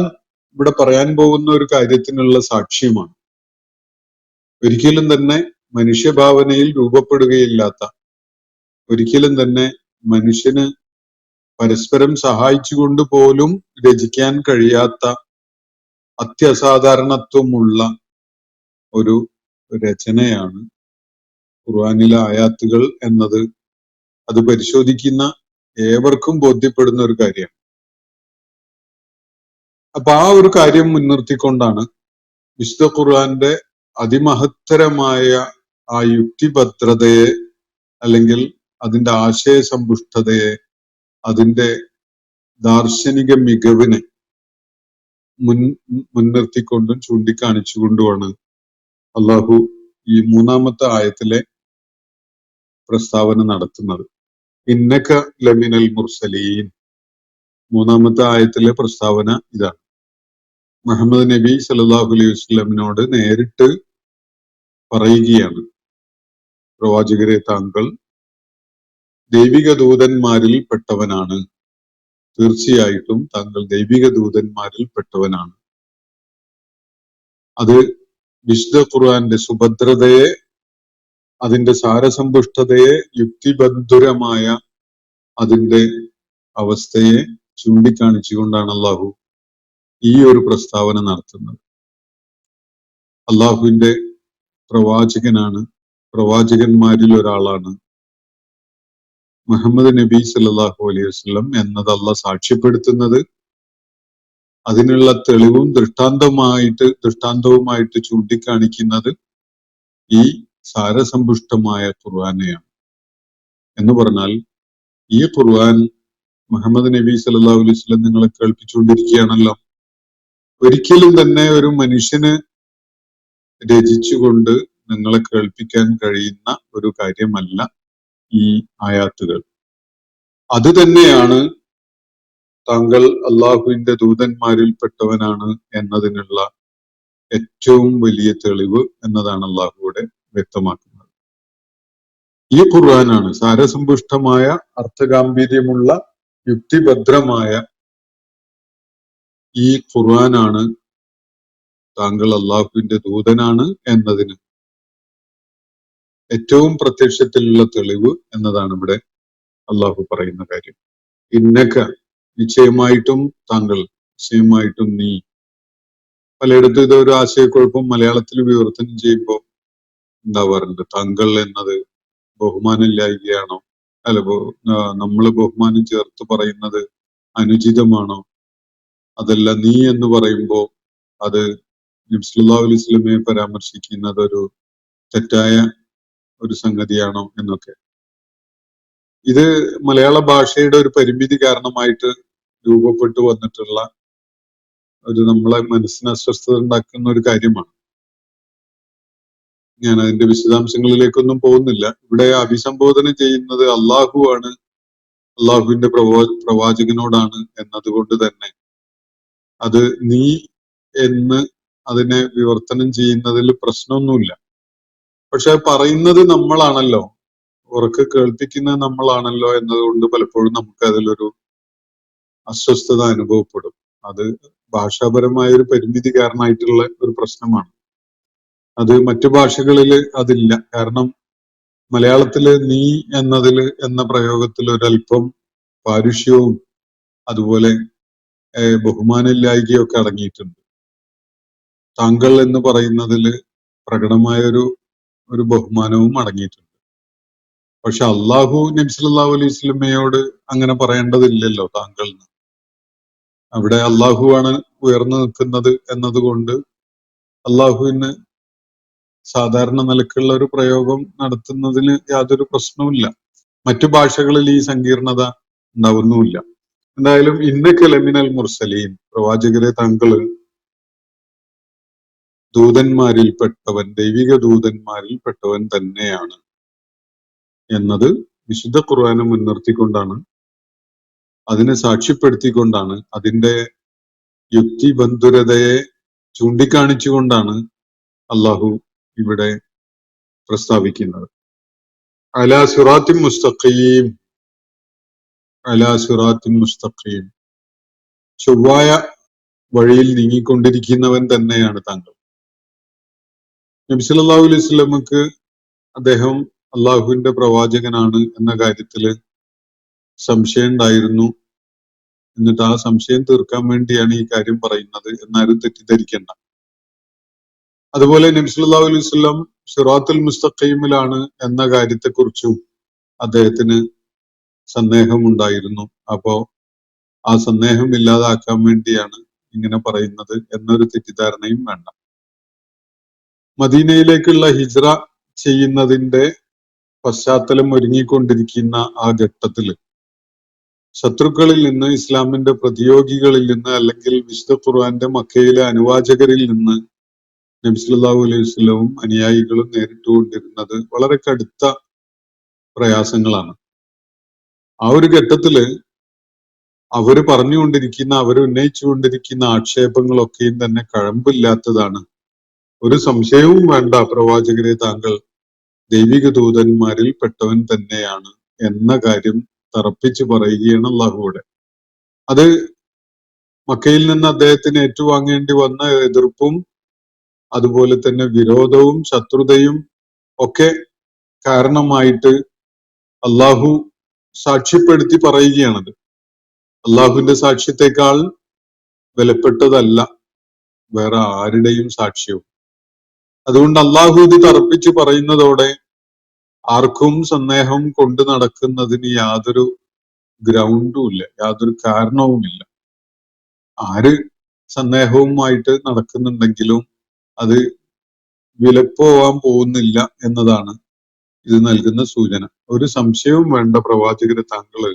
ഇവിടെ പറയാൻ പോകുന്ന ഒരു കാര്യത്തിനുള്ള സാക്ഷ്യമാണ്. ഒരിക്കലും തന്നെ മനുഷ്യഭാവനയിൽ രൂപപ്പെടുകയില്ലാത്ത, ഒരിക്കലും തന്നെ മനുഷ്യന് പരസ്പരം സഹായിച്ചുകൊണ്ട് പോലും രചിക്കാൻ കഴിയാത്ത അത്യസാധാരണത്വമുള്ള ഒരു രചനയാണ് ഖുർആനിലെ ആയാത്തുകൾ എന്നത് അത് പരിശോധിക്കുന്ന ഏവർക്കും ബോധ്യപ്പെടുന്ന ഒരു കാര്യമാണ്. അപ്പൊ ആ ഒരു കാര്യം മുൻനിർത്തിക്കൊണ്ടാണ് വിശുദ്ധ ഖുർആന്റെ അതിമഹത്തരമായ ആ യുക്തിഭദ്രതയെ, അല്ലെങ്കിൽ അതിന്റെ ആശയസമ്പുഷ്ടതയെ, അതിന്റെ ദാർശനിക മികവിനെ മുൻനിർത്തിക്കൊണ്ടും ചൂണ്ടിക്കാണിച്ചുകൊണ്ടുമാണ് അള്ളാഹു ഈ 3-ാമത്തെ ആയത്തിലെ പ്രസ്താവന നടത്തുന്നത്. ഇന്നക ലമിനൽ മുർസലീൻ. 3-ാമത്തെ ആയത്തിലെ പ്രസ്താവന ഇതാണ്. മുഹമ്മദ് നബി സല്ലല്ലാഹു അലൈഹി വസല്ലമിനോട് നേരിട്ട് പറയുകയാണ്, പ്രവാചകരെ, താങ്കൾ ദൈവിക ദൂതന്മാരിൽ പെട്ടവനാണ്. തീർച്ചയായിട്ടും താങ്കൾ ദൈവിക ദൂതന്മാരിൽ പെട്ടവനാണ്. അത് വിശുദ്ധ ഖുർആന്റെ സുഭദ്രതയെ, അതിന്റെ സാരസമ്പുഷ്ടതയെ, യുക്തിബന്ധുരമായ അതിന്റെ അവസ്ഥയെ ചൂണ്ടിക്കാണിച്ചുകൊണ്ടാണ് അള്ളാഹു ഈ ഒരു പ്രസ്താവന നടത്തുന്നത്. അള്ളാഹുവിന്റെ പ്രവാചകനാണ്, പ്രവാചകന്മാരിൽ ഒരാളാണ് മുഹമ്മദ് നബി സല്ലല്ലാഹു അലൈഹി വസല്ലം എന്നത് അള്ളാഹ് സാക്ഷ്യപ്പെടുത്തുന്നത്. അതിനുള്ള തെളിവും ദൃഷ്ടാന്തവുമായിട്ട് ചൂണ്ടിക്കാണിക്കുന്നത് ഈ സാരസമ്പുഷ്ടമായ ഖുർആനെയാണ്. എന്ന് പറഞ്ഞാൽ ഈ ഖുർആൻ മുഹമ്മദ് നബി സല്ലല്ലാഹു അലൈഹി വസല്ലം നിങ്ങളെ കേൾപ്പിച്ചുകൊണ്ടിരിക്കുകയാണല്ലോ. ഒരിക്കലും തന്നെ ഒരു മനുഷ്യന് രചിച്ചുകൊണ്ട് നിങ്ങളെ കേൾപ്പിക്കാൻ കഴിയുന്ന ഒരു കാര്യമല്ല ഈ ആയാത്തുകൾ. അത് തന്നെയാണ് താങ്കൾ അള്ളാഹുവിന്റെ ദൂതന്മാരിൽപ്പെട്ടവനാണ് എന്നതിനുള്ള ഏറ്റവും വലിയ തെളിവ് എന്നതാണ് അള്ളാഹു ഇവിടെ വ്യക്തമാക്കുന്നത്. ഈ ഖുർആനാണ് സാരസമ്പുഷ്ടമായ അർത്ഥഗാംഭീര്യമുള്ള യുക്തിഭദ്രമായ ഈ ഖുർആനാണ് താങ്കൾ അള്ളാഹുവിന്റെ ദൂതനാണ് എന്നതിന് ഏറ്റവും പ്രത്യക്ഷത്തിലുള്ള തെളിവ് എന്നതാണ് ഇവിടെ അള്ളാഹു പറയുന്ന കാര്യം. ഇന്നക, നിശ്ചയമായിട്ടും താങ്കൾ, നിശ്ചയമായിട്ടും നീ. പലയിടത്തും ഇതൊരു ആശയക്കുഴപ്പം മലയാളത്തിൽ വിവർത്തനം ചെയ്യുമ്പോൾ ഉണ്ടാവാറുണ്ട്. താങ്കൾ എന്നത് ബഹുമാനമില്ലായ്കയാണോ, അല്ല നമ്മൾ ബഹുമാനം ചേർത്ത് പറയുന്നത് അനുചിതമാണോ, അതല്ല നീ എന്ന് പറയുമ്പോൾ അത് നബി സല്ലല്ലാഹു അലൈഹി വസല്ലമയെ പരാമർശിക്കുന്നത് ഒരു തെറ്റായ ഒരു സംഗതിയാണോ എന്നൊക്കെ. ഇത് മലയാള ഭാഷയുടെ ഒരു പരിമിതി കാരണമായിട്ട് രൂപപ്പെട്ടു വന്നിട്ടുള്ള ഒരു നമ്മളെ മനസ്സിന് അസ്വസ്ഥത ഉണ്ടാക്കുന്ന ഒരു കാര്യമാണ്. ഞാൻ അതിന്റെ വിശദാംശങ്ങളിലേക്കൊന്നും പോകുന്നില്ല. ഇവിടെ അഭിസംബോധന ചെയ്യുന്നത് അള്ളാഹുവാണ്, അള്ളാഹുവിന്റെ പ്രവാചകനോടാണ് എന്നതുകൊണ്ട് തന്നെ അത് നീ എന്ന് അതിനെ വിവർത്തനം ചെയ്യുന്നതിൽ പ്രശ്നമൊന്നുമില്ല. പക്ഷെ പറയുന്നത് നമ്മളാണല്ലോ, ഉറക്കെ കേൾപ്പിക്കുന്നത് നമ്മളാണല്ലോ എന്നതുകൊണ്ട് പലപ്പോഴും നമുക്ക് അതിലൊരു അസ്വസ്ഥത അനുഭവപ്പെടും. അത് ഭാഷാപരമായ ഒരു പരിമിതി കാരണമായിട്ടുള്ള ഒരു പ്രശ്നമാണ്. അത് മറ്റു ഭാഷകളിൽ അതില്ല. കാരണം മലയാളത്തില് നീ എന്ന പ്രയോഗത്തിൽ ഒരല്പം പാരുഷ്യവും അതുപോലെ ബഹുമാനമില്ലായ്കയൊക്കെ അടങ്ങിയിട്ടുണ്ട്. താങ്കൾ എന്ന് പറയുന്നതിൽ പ്രകടമായ ഒരു ബഹുമാനവും അടങ്ങിയിട്ടുണ്ട്. പക്ഷെ അള്ളാഹു നബി സല്ലല്ലാഹു അലൈഹി വസല്ലമയോട് അങ്ങനെ പറയേണ്ടതില്ലല്ലോ താങ്കൾ. അവിടെ അള്ളാഹുവാണ് ഉയർന്നു നിൽക്കുന്നത് എന്നതുകൊണ്ട് അള്ളാഹുവിന് സാധാരണ നിലക്കുള്ള ഒരു പ്രയോഗം നടത്തുന്നതിന് യാതൊരു പ്രശ്നവുമില്ല. മറ്റു ഭാഷകളിൽ ഈ സങ്കീർണത ഉണ്ടാവുന്നുമില്ല. എന്തായാലും ഇന്നക ലമിനൽ മുർസലീൻ, പ്രവാചകരെ താങ്കൾ ദൂതന്മാരിൽപ്പെട്ടവൻ, ദൈവിക ദൂതന്മാരിൽപ്പെട്ടവൻ തന്നെയാണ് എന്നത് വിശുദ്ധ ഖുർആനെ മുൻനിർത്തിക്കൊണ്ടാണ്, അതിനെ സാക്ഷ്യപ്പെടുത്തിക്കൊണ്ടാണ്, അതിന്റെ യുക്തിബന്ധുരതയെ ചൂണ്ടിക്കാണിച്ചുകൊണ്ടാണ് അള്ളാഹു ഇവിടെ പ്രസ്താവിക്കുന്നത്. അലാ സിറാത്തിൻ മുസ്തഖീം, അലാ സിറാത്തിൻ മുസ്തഖീം, ചൊവ്വായ വഴിയിൽ നീങ്ങിക്കൊണ്ടിരിക്കുന്നവൻ തന്നെയാണ് താങ്കൾ. നബി സല്ലല്ലാഹു അലൈഹി വസല്ലമക്ക് അദ്ദേഹം അള്ളാഹുവിന്റെ പ്രവാചകനാണ് എന്ന കാര്യത്തില് സംശയം ഉണ്ടായിരുന്നു. എന്നിട്ട് ആ സംശയം തീർക്കാൻ വേണ്ടിയാണ് ഈ കാര്യം പറയുന്നത് എന്നാരും തെറ്റിദ്ധരിക്കേണ്ട. അതുപോലെ നബി സല്ലല്ലാഹു അലൈഹി വസല്ലം സിറാത്തുൽ മുസ്തഖീമിലാണ് എന്ന കാര്യത്തെക്കുറിച്ചും അദ്ദേഹത്തിന് സന്ദേഹമുണ്ടായിരുന്നു. അപ്പോ ആ സന്ദേഹം ഇല്ലാതാക്കാൻ വേണ്ടിയാണ് ഇങ്ങനെ പറയുന്നത് എന്നൊരു തെറ്റിദ്ധാരണയും വേണ്ട. മദീനയിലേക്കുള്ള ഹിജ്റ ചെയ്യുന്നതിന്റെ പശ്ചാത്തലം ഒരുങ്ങിക്കൊണ്ടിരിക്കുന്ന ആ ഘട്ടത്തില് ശത്രുക്കളിൽ നിന്ന്, ഇസ്ലാമിന്റെ പ്രതിയോഗികളിൽ നിന്ന്, അല്ലെങ്കിൽ വിശുദ്ധ ഖുർആന്റെ മക്കയിലെ അനുവാചകരിൽ നിന്ന് നബി സല്ലല്ലാഹു അലൈഹി വസല്ലവും അനുയായികളും നേരിട്ടുകൊണ്ടിരുന്നത് വളരെ കടുത്ത പ്രയാസങ്ങളാണ്. ആ ഒരു ഘട്ടത്തില് അവര് പറഞ്ഞുകൊണ്ടിരിക്കുന്ന, അവരുന്നയിച്ചുകൊണ്ടിരിക്കുന്ന ആക്ഷേപങ്ങളൊക്കെയും തന്നെ കഴമ്പില്ലാത്തതാണ്. ഒരു സംശയവും വേണ്ട, പ്രവാചകരെ താങ്കൾ ദൈവിക ദൂതന്മാരിൽ പെട്ടവൻ തന്നെയാണ് എന്ന കാര്യം തറപ്പിച്ച് പറയുകയാണ് അള്ളാഹുവിടെ. അത് മക്കയിൽ നിന്ന് അദ്ദേഹത്തിന് ഏറ്റുവാങ്ങേണ്ടി വന്ന എതിർപ്പും അതുപോലെ തന്നെ വിരോധവും ശത്രുതയും ഒക്കെ കാരണമായിട്ട് അള്ളാഹു സാക്ഷ്യപ്പെടുത്തി പറയുകയാണത്. അള്ളാഹുവിന്റെ സാക്ഷ്യത്തെക്കാൾ വിലപ്പെട്ടതല്ല വേറെ ആരുടെയും സാക്ഷ്യവും. അതുകൊണ്ട് അള്ളാഹു ഇത് തറപ്പിച്ച് പറയുന്നതോടെ ആർക്കും സന്ദേഹം കൊണ്ട് നടക്കുന്നതിന് യാതൊരു ഗ്രൗണ്ടും ഇല്ല, യാതൊരു കാരണവുമില്ല. ആര് സന്ദേഹവുമായിട്ട് നടക്കുന്നുണ്ടെങ്കിലും അത് വിലപ്പോവാൻ പോകുന്നില്ല എന്നതാണ് ഇത് നൽകുന്ന സൂചന. ഒരു സംശയവും വേണ്ട, പ്രവാചകരെ താങ്കള്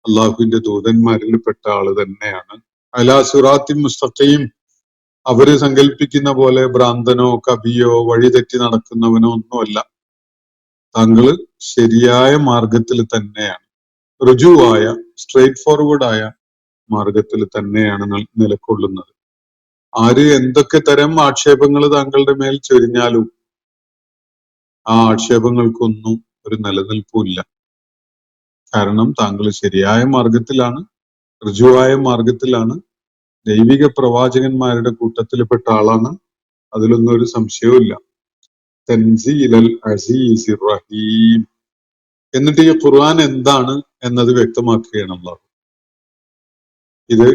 അള്ളാഹുവിന്റെ ദൂതന്മാരിൽ പെട്ട ആള് തന്നെയാണ്. അലാ സിറാത്തിൻ മുസ്തഖീം, അവര് സങ്കല്പിക്കുന്ന പോലെ ഭ്രാന്തനോ കവിയോ വഴിതെറ്റി നടക്കുന്നവനോ ഒന്നുമല്ല. താങ്കള് ശരിയായ മാർഗത്തിൽ തന്നെയാണ്, ഋജുവായ, സ്ട്രെയിറ്റ് ഫോർവേഡ് ആയ മാർഗത്തിൽ തന്നെയാണ് നിലകൊള്ളുന്നത്. ആര് എന്തൊക്കെ തരം ആക്ഷേപങ്ങൾ താങ്കളുടെ മേൽ ചൊരിഞ്ഞാലും ആ ആക്ഷേപങ്ങൾക്കൊന്നും ഒരു നിലനിൽപ്പുമില്ല. കാരണം താങ്കൾ ശരിയായ മാർഗത്തിലാണ്, ഋജുവായ മാർഗത്തിലാണ്, ദൈവിക പ്രവാചകന്മാരുടെ കൂട്ടത്തിൽപ്പെട്ട ആളാണ്. അതിലൊന്നും ഒരു സംശയവുമില്ല. തൻസീലൽ അസീസിർ റഹീം. എന്നിട്ട് ഈ ഖുർആൻ എന്താണ് എന്നത് വ്യക്തമാക്കുകയാണ് അല്ലാഹു. ഇത്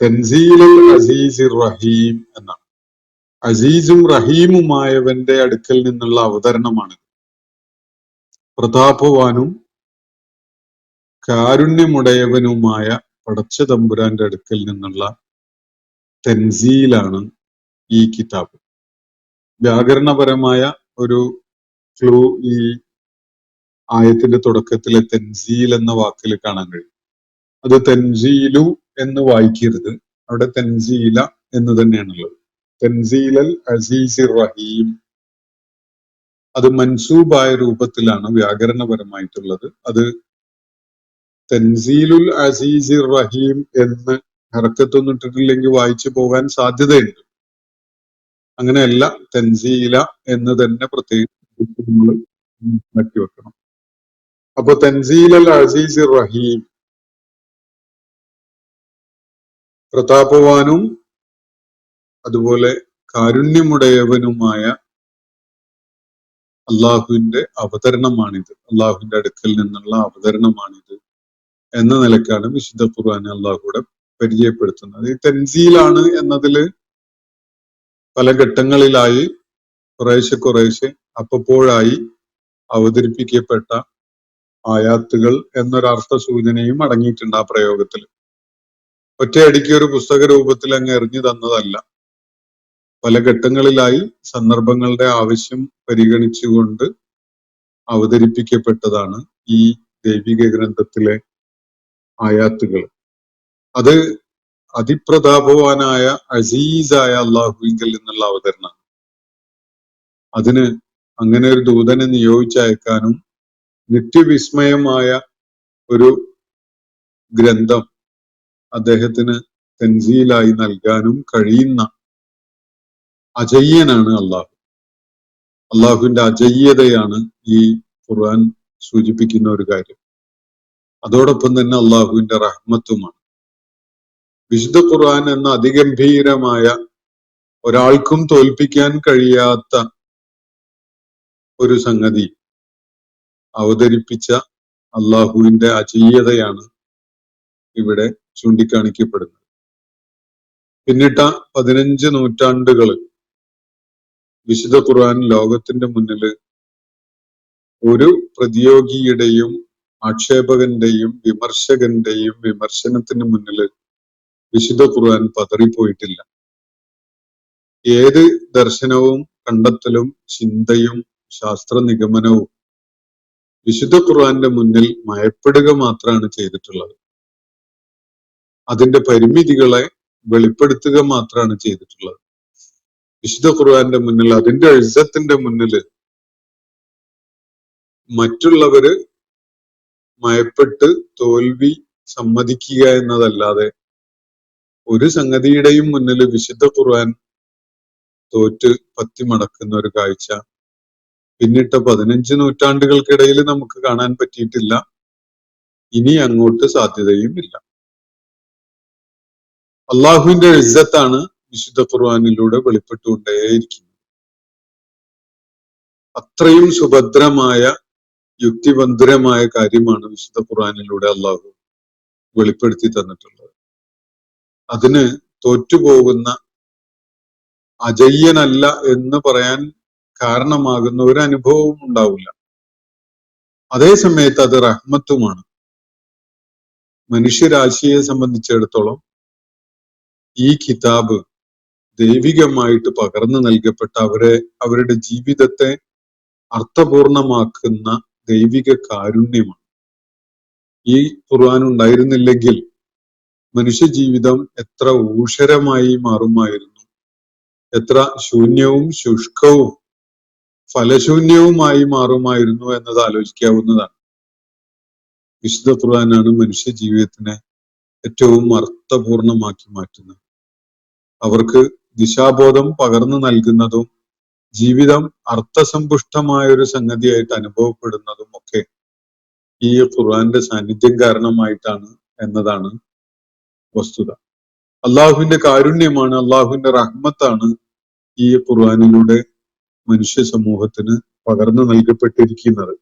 തൻസീലൽ അസീസിർ റഹീം എന്നാണ്. അസീസും റഹീമുമായവന്റെ അടുക്കൽ നിന്നുള്ള അവതരണമാണ്. പ്രതാപവാനും കാരുണ്യമുടയവനുമായ പടച്ച തമ്പുരാന്റെ അടുക്കൽ നിന്നുള്ള തൻസീലാണ് ഈ കിതാബ്. വ്യാകരണപരമായ ഒരു ക്ലൂ ഈ ആയത്തിന്റെ തുടക്കത്തിലെ തൻസീൽ എന്ന വാക്കിൽ കാണാൻ കഴിയും. അത് തൻസീലു എന്ന് വായിക്കരുത്, അവിടെ തൻസീല എന്ന് തന്നെയാണുള്ളത്. തൻസീലൽ അസീസിർ റഹീം അത് മൻസൂബായ രൂപത്തിലാണ് വ്യാകരണപരമായിട്ടുള്ളത്. അത് തൻസീലുൽ അസീസിർ റഹീം എന്ന് ഹർക്കത്തൊന്നും ഇട്ടിട്ടില്ലെങ്കിൽ വായിച്ചു പോകാൻ സാധ്യതയുണ്ട്. അങ്ങനെയല്ല, തൻസീല എന്ന് തന്നെ പ്രത്യേകിച്ച് നമ്മൾ മനസ്സിലാക്കി വെക്കണം. അപ്പൊ തൻസീലൽ അസീസിർ റഹീം, പ്രതാപവാനും അതുപോലെ കാരുണ്യമുടയവനുമായ അള്ളാഹുവിന്റെ അവതരണമാണിത്, അള്ളാഹുവിന്റെ അടുക്കൽ നിന്നുള്ള അവതരണമാണിത് എന്ന നിലക്കാണ് വിശുദ്ധ ഖുർആനെ അള്ളാഹുവിടെ പരിചയപ്പെടുത്തുന്നത്. ഈ തൻസീലാണ് എന്നതില് പല ഘട്ടങ്ങളിലായി കുറേശ്ശെ അപ്പപ്പോഴായി അവതരിപ്പിക്കപ്പെട്ട ആയാത്തുകൾ എന്നൊരർത്ഥ സൂചനയും അടങ്ങിയിട്ടുണ്ട് ആ പ്രയോഗത്തിൽ. ഒറ്റയടിക്ക് ഒരു പുസ്തക രൂപത്തിൽ അങ്ങ് എറിഞ്ഞു തന്നതല്ല. പല ഘട്ടങ്ങളിലായി സന്ദർഭങ്ങളുടെ ആവശ്യം പരിഗണിച്ചുകൊണ്ട് അവതരിപ്പിക്കപ്പെട്ടതാണ് ഈ ദൈവിക ഗ്രന്ഥത്തിലെ ആയാത്തുകൾ. അത് അതിപ്രതാപവാനായ അസീസായ അള്ളാഹുവിങ്കിൽ നിന്നുള്ള അവതരണമാണ്. അതിന് അങ്ങനെ ഒരു ദൂതനെ നിയോഗിച്ചയക്കാനും നിത്യവിസ്മയമായ ഒരു ഗ്രന്ഥം അദ്ദേഹത്തിന് തൻസീലായി നൽകാനും കഴിയുന്ന അജയ്യനാണ് അള്ളാഹു. അള്ളാഹുവിന്റെ അജയ്യതയാണ് ഈ ഖുർആൻ സൂചിപ്പിക്കുന്ന ഒരു കാര്യം. അതോടൊപ്പം തന്നെ അള്ളാഹുവിന്റെ റഹ്മത്തുമാണ്. വിശുദ്ധ ഖുർആൻ എന്ന അതിഗംഭീരമായ, ഒരാൾക്കും തോൽപ്പിക്കാൻ കഴിയാത്ത ഒരു സംഗതി അവതരിപ്പിച്ച അള്ളാഹുവിന്റെ അജയ്യതയാണ് ഇവിടെ ചൂണ്ടിക്കാണിക്കപ്പെടുന്നത്. പിന്നിട്ട 15 നൂറ്റാണ്ടുകൾ വിശുദ്ധ ഖുർആൻ ലോകത്തിന്റെ മുന്നിൽ ഒരു പ്രതിയോഗിയുടെയും ആക്ഷേപകന്റെയും വിമർശകന്റെയും വിമർശനത്തിന് മുന്നിൽ വിശുദ്ധ ഖുർആൻ പതറിപ്പോയിട്ടില്ല. ഏത് ദർശനവും കണ്ടെത്തലും ചിന്തയും ശാസ്ത്ര നിഗമനവും വിശുദ്ധ ഖുർആന്റെ മുന്നിൽ മയപ്പെടുക മാത്രമാണ് ചെയ്തിട്ടുള്ളത്. അതിന്റെ പരിമിതികളെ വെളിപ്പെടുത്തുക മാത്രമാണ് ചെയ്തിട്ടുള്ളത്. വിശുദ്ധ ഖുർആന്റെ മുന്നിൽ, അതിന്റെ ഇസ്സത്തിന്റെ മുന്നിൽ മറ്റുള്ളവര് മയപ്പെട്ട് തോൽവി സമ്മതിക്കുക എന്നതല്ലാതെ ഒരു സംഗതിയുടെയും മുന്നിൽ വിശുദ്ധ ഖുർആൻ തോറ്റ് പത്തിമടക്കുന്ന ഒരു കാഴ്ച പിന്നിട്ട 15 നൂറ്റാണ്ടുകൾക്കിടയിൽ നമുക്ക് കാണാൻ പറ്റിയിട്ടില്ല. ഇനി അങ്ങോട്ട് സാധ്യതയും ഇല്ല. അള്ളാഹുവിന്റെ ഇസ്സത്താണ് വിശുദ്ധ ഖുർആനിലൂടെ വെളിപ്പെട്ടുകൊണ്ടേയിരിക്കുന്നത്. അത്രയും സുഭദ്രമായ, യുക്തിബന്ധരമായ കാര്യമാണ് വിശുദ്ധ ഖുർആനിലൂടെ അള്ളാഹു വെളിപ്പെടുത്തി തന്നിട്ടുള്ളത്. അതിന് തോറ്റുപോകുന്ന, അജയ്യനല്ല എന്ന് പറയാൻ കാരണമാകുന്ന ഒരു അനുഭവവും ഉണ്ടാവില്ല. അതേ സമയത്ത് അത് റഹ്മത്തുമാണ്. മനുഷ്യരാശിയെ സംബന്ധിച്ചിടത്തോളം ഈ കിതാബ് ദൈവികമായിട്ട് പകർന്നു നൽകപ്പെട്ട അവരുടെ ജീവിതത്തെ അർത്ഥപൂർണമാക്കുന്ന ദൈവിക കാരുണ്യമാണ്. ഈ ഖുർആൻ ഉണ്ടായിരുന്നില്ലെങ്കിൽ മനുഷ്യ ജീവിതം എത്ര ഊഷരമായി മാറുമായിരുന്നു, എത്ര ശൂന്യവും ശുഷ്കവും ഫലശൂന്യവുമായി മാറുമായിരുന്നു എന്നത് ആലോചിക്കാവുന്നതാണ്. വിശുദ്ധ ഖുർആനാണ് മനുഷ്യ ജീവിതത്തിനെ ഏറ്റവും അർത്ഥപൂർണമാക്കി മാറ്റുന്നത്. അവർക്ക് ദിശാബോധം പകർന്നു നൽകുന്നതും ജീവിതം അർത്ഥസമ്പുഷ്ടമായ ഒരു സംഗതിയായിട്ട് അനുഭവപ്പെടുന്നതും ഒക്കെ ഈ ഖുർആന്റെ സാന്നിധ്യം കാരണമായിട്ടാണ് എന്നതാണ് വസ്തുത. അള്ളാഹുവിന്റെ കാരുണ്യമാണ്, അള്ളാഹുവിന്റെ റഹ്മത്താണ് ഈ ഖുർആനിലൂടെ മനുഷ്യ സമൂഹത്തിന് പകർന്നു നൽകപ്പെട്ടിരിക്കുന്നത്.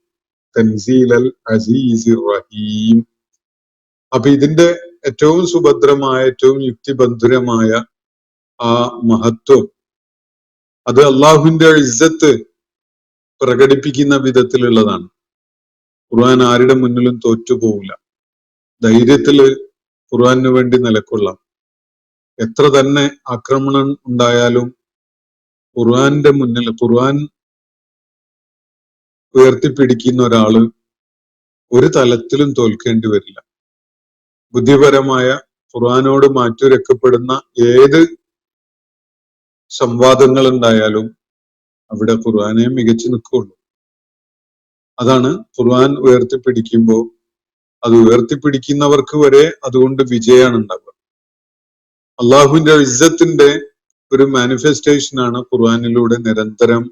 തൻസീൽ അൽ അസീസിർ റഹീം. അപ്പൊ ഇതിന്റെ ഏറ്റവും സുഭദ്രമായ, ഏറ്റവും യുക്തിബന്ധുരമായ ആ മഹത്വം, അത് അള്ളാഹുവിന്റെ ഇസ്സത്ത് പ്രകടിപ്പിക്കുന്ന വിധത്തിലുള്ളതാണ്. ഖുർആൻ ആരുടെ മുന്നിലും തോറ്റുപോകില്ല. ധൈര്യത്തില് ഖുർആന് വേണ്ടി നിലകൊള്ളാം. എത്ര തന്നെ ആക്രമണം ഉണ്ടായാലും ഖുർആന്റെ മുന്നിൽ ഖുർആൻ ഉയർത്തിപ്പിടിക്കുന്ന ഒരാള് ഒരു തലത്തിലും തോൽക്കേണ്ടി വരില്ല. ബുദ്ധിപരമായ ഖുർആനോട് മാറ്റുരക്കപ്പെടുന്ന ഏത് സംവാദങ്ങൾ ഉണ്ടായാലും അവിടെ ഖുർആനെ മികച്ചു നിൽക്കുള്ളൂ. അതാണ് ഖുർആൻ ഉയർത്തിപ്പിടിക്കുമ്പോൾ അത് ഉയർത്തിപ്പിടിക്കുന്നവർക്ക് വരെ അതുകൊണ്ട് വിജയമാണ് ഉണ്ടാവുക. അള്ളാഹുവിന്റെ ഇസ്സത്തിന്റെ ഒരു മാനിഫെസ്റ്റേഷനാണ് ഖുർആനിലൂടെ നിരന്തരം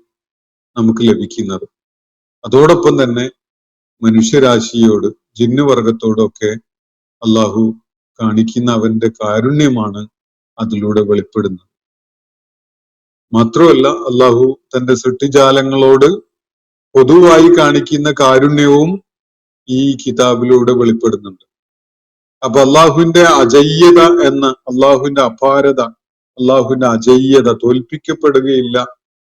നമുക്ക് ലഭിക്കുന്നത്. അതോടൊപ്പം തന്നെ മനുഷ്യരാശിയോട്, ജിന്നുവർഗത്തോടൊക്കെ അള്ളാഹു കാണിക്കുന്ന അവന്റെ കാരുണ്യമാണ് അതിലൂടെ വെളിപ്പെടുന്നത്. മാത്രമല്ല അള്ളാഹു തന്റെ സൃഷ്ടിജാലങ്ങളോട് പൊതുവായി കാണിക്കുന്ന കാരുണ്യവും ഈ കിതാബിലൂടെ വെളിപ്പെടുന്നുണ്ട്. അപ്പൊ അള്ളാഹുവിന്റെ അജയ്യത എന്ന, അള്ളാഹുവിന്റെ അപാരത, അള്ളാഹുവിന്റെ അജയ്യത, തോൽപ്പിക്കപ്പെടുകയില്ല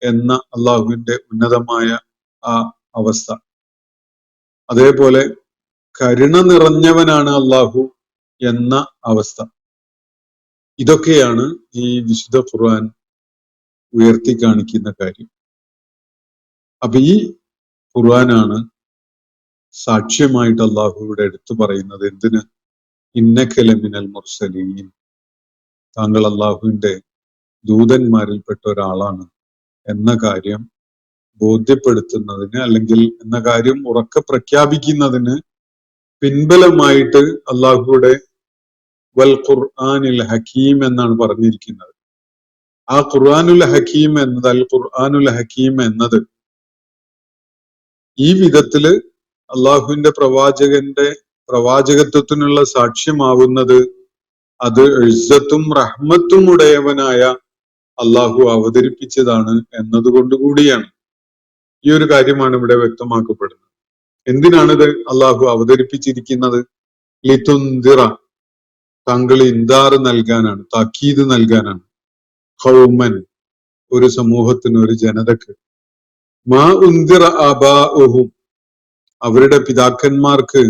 എന്ന അള്ളാഹുവിന്റെ ഉന്നതമായ ആ അവസ്ഥ, അതേപോലെ കരുണ നിറഞ്ഞവനാണ് അള്ളാഹു എന്ന അവസ്ഥ, ഇതൊക്കെയാണ് ഈ വിശുദ്ധ ഖുർആൻ ഉയർത്തി കാണിക്കുന്ന കാര്യം. അപ്പൊ ഈ ഖുർആനാണ് സാക്ഷ്യമായിട്ട് അള്ളാഹു ഇവിടെ എടുത്തു പറയുന്നത്. എന്തിന്? ഇന്നക ലമിനൽ മുർസലീൻ, താങ്കൾ അള്ളാഹുവിന്റെ ദൂതന്മാരിൽപ്പെട്ട ഒരാളാണ് എന്ന കാര്യം ബോധ്യപ്പെടുത്തുന്നതിന്, അല്ലെങ്കിൽ എന്ന കാര്യം ഉറക്കെ പ്രഖ്യാപിക്കുന്നതിന് പിൻബലമായിട്ട് അള്ളാഹുയുടെ വൽ ഖുർആനിൽ ഹക്കീം എന്നാണ് പറഞ്ഞിരിക്കുന്നത്. ആ ഖുർആനുൽ ഹക്കീം എന്നത്, അൽ ഖുർആനുൽ ഹക്കീം എന്നത് ഈ വിധത്തില് അള്ളാഹുവിന്റെ പ്രവാചകന്റെ പ്രവാചകത്വത്തിനുള്ള സാക്ഷ്യമാവുന്നത് അത് ഇസ്സത്തും റഹ്മത്തും ഉടയവനായ അള്ളാഹു അവതരിപ്പിച്ചതാണ് എന്നതുകൊണ്ടുകൂടിയാണ്. ഈ ഒരു കാര്യമാണ് ഇവിടെ വ്യക്തമാക്കപ്പെടുന്നത്. എന്തിനാണിത് അള്ളാഹു അവതരിപ്പിച്ചിരിക്കുന്നത്? ലിതുന്ദിറ, താങ്കൾ ഇൻദാറ് നൽകാനാണ്, താക്കീത് നൽകാനാണ്. ഖൗമൻ, ഒരു സമൂഹത്തിന്, ഒരു ജനതക്ക്. മാ ഉന്ദിറ ആബാഉഹും, അവരുടെ പിതാക്കന്മാർക്ക്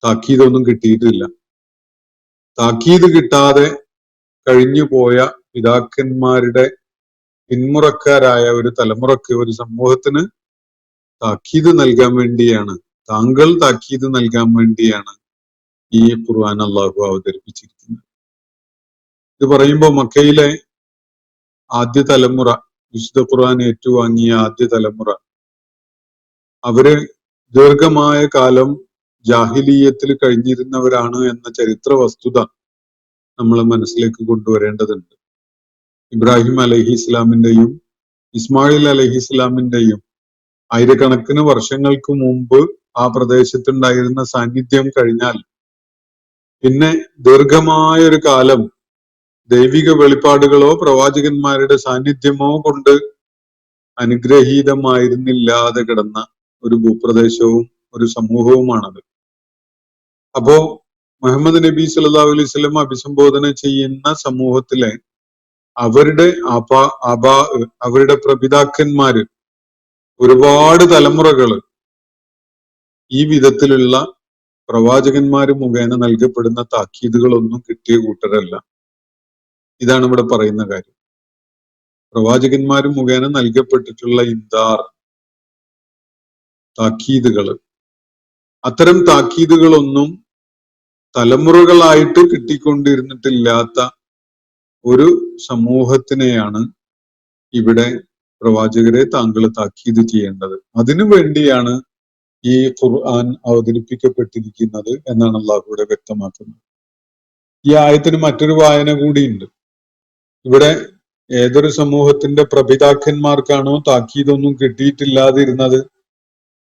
താക്കീതൊന്നും കിട്ടിയിട്ടില്ല. താക്കീത് കിട്ടാതെ കഴിഞ്ഞു പോയ പിതാക്കന്മാരുടെ പിന്മുറക്കാരായ ഒരു തലമുറക്ക്, ഒരു സമൂഹത്തിന് താക്കീത് നൽകാൻ വേണ്ടിയാണ്, താങ്കൾ താക്കീത് നൽകാൻ വേണ്ടിയാണ് ഈ ഖുർആൻ അള്ളാഹു അവതരിപ്പിച്ചിരിക്കുന്നത്. ഇത് പറയുമ്പോൾ മക്കയിലെ ആദ്യ തലമുറ, വിശുദ്ധ ഖുർആൻ ഏറ്റുവാങ്ങിയ ആദ്യ തലമുറ, അവര് ദീർഘമായ കാലം ജാഹിലീയത്തിൽ കഴിഞ്ഞിരുന്നവരാണ് എന്ന ചരിത്ര വസ്തുത നമ്മൾ മനസ്സിലേക്ക് കൊണ്ടുവരേണ്ടതുണ്ട്. ഇബ്രാഹിം അലൈഹി ഇസ്ലാമിന്റെയും ഇസ്മായിൽ അലൈഹി ഇസ്ലാമിന്റെയും ആയിരക്കണക്കിന് വർഷങ്ങൾക്ക് മുമ്പ് ആ പ്രദേശത്തുണ്ടായിരുന്ന സാന്നിധ്യം കഴിഞ്ഞാൽ പിന്നെ ദീർഘമായ ഒരു കാലം ദൈവിക വെളിപ്പാടുകളോ പ്രവാചകന്മാരുടെ സാന്നിധ്യമോ കൊണ്ട് അനുഗ്രഹീതമായിരുന്നില്ലാതെ കിടന്ന ഒരു ഭൂപ്രദേശവും ഒരു സമൂഹവുമാണത്. അപ്പോ മുഹമ്മദ് നബി സല്ലല്ലാഹു അലൈഹി വസല്ലം അഭിസംബോധന ചെയ്യുന്ന സമൂഹത്തിലെ അവരുടെ അവരുടെ പ്രപിതാക്കന്മാര്, ഒരുപാട് തലമുറകള് ഈ വിധത്തിലുള്ള പ്രവാചകന്മാര് മുഖേന നൽകപ്പെടുന്ന താക്കീതുകളൊന്നും കിട്ടിയ കൂട്ടരല്ല. ഇതാണ് ഇവിടെ പറയുന്ന കാര്യം. പ്രവാചകന്മാര് മുഖേന നൽകപ്പെട്ടിട്ടുള്ള ഇൻദാർ, താക്കീതുകള്, അത്തരം താക്കീതുകളൊന്നും തലമുറകളായിട്ട് കിട്ടിക്കൊണ്ടിരുന്നിട്ടില്ലാത്ത ഒരു സമൂഹത്തിനെയാണ് ഇവിടെ പ്രവാചകരെ താങ്കൾ താക്കീത് ചെയ്യേണ്ടത്. അതിനു വേണ്ടിയാണ് ഈ ഖുർആൻ അവതരിപ്പിക്കപ്പെട്ടിരിക്കുന്നത് എന്നാണ് അള്ളാഹുവിടെ വ്യക്തമാക്കുന്നത്. ഈ ആയത്തിന് മറ്റൊരു വായന കൂടിയുണ്ട്. ഇവിടെ ഏതൊരു സമൂഹത്തിന്റെ പ്രപിതാക്കന്മാർക്കാണോ താക്കീതൊന്നും കിട്ടിയിട്ടില്ലാതിരുന്നത്,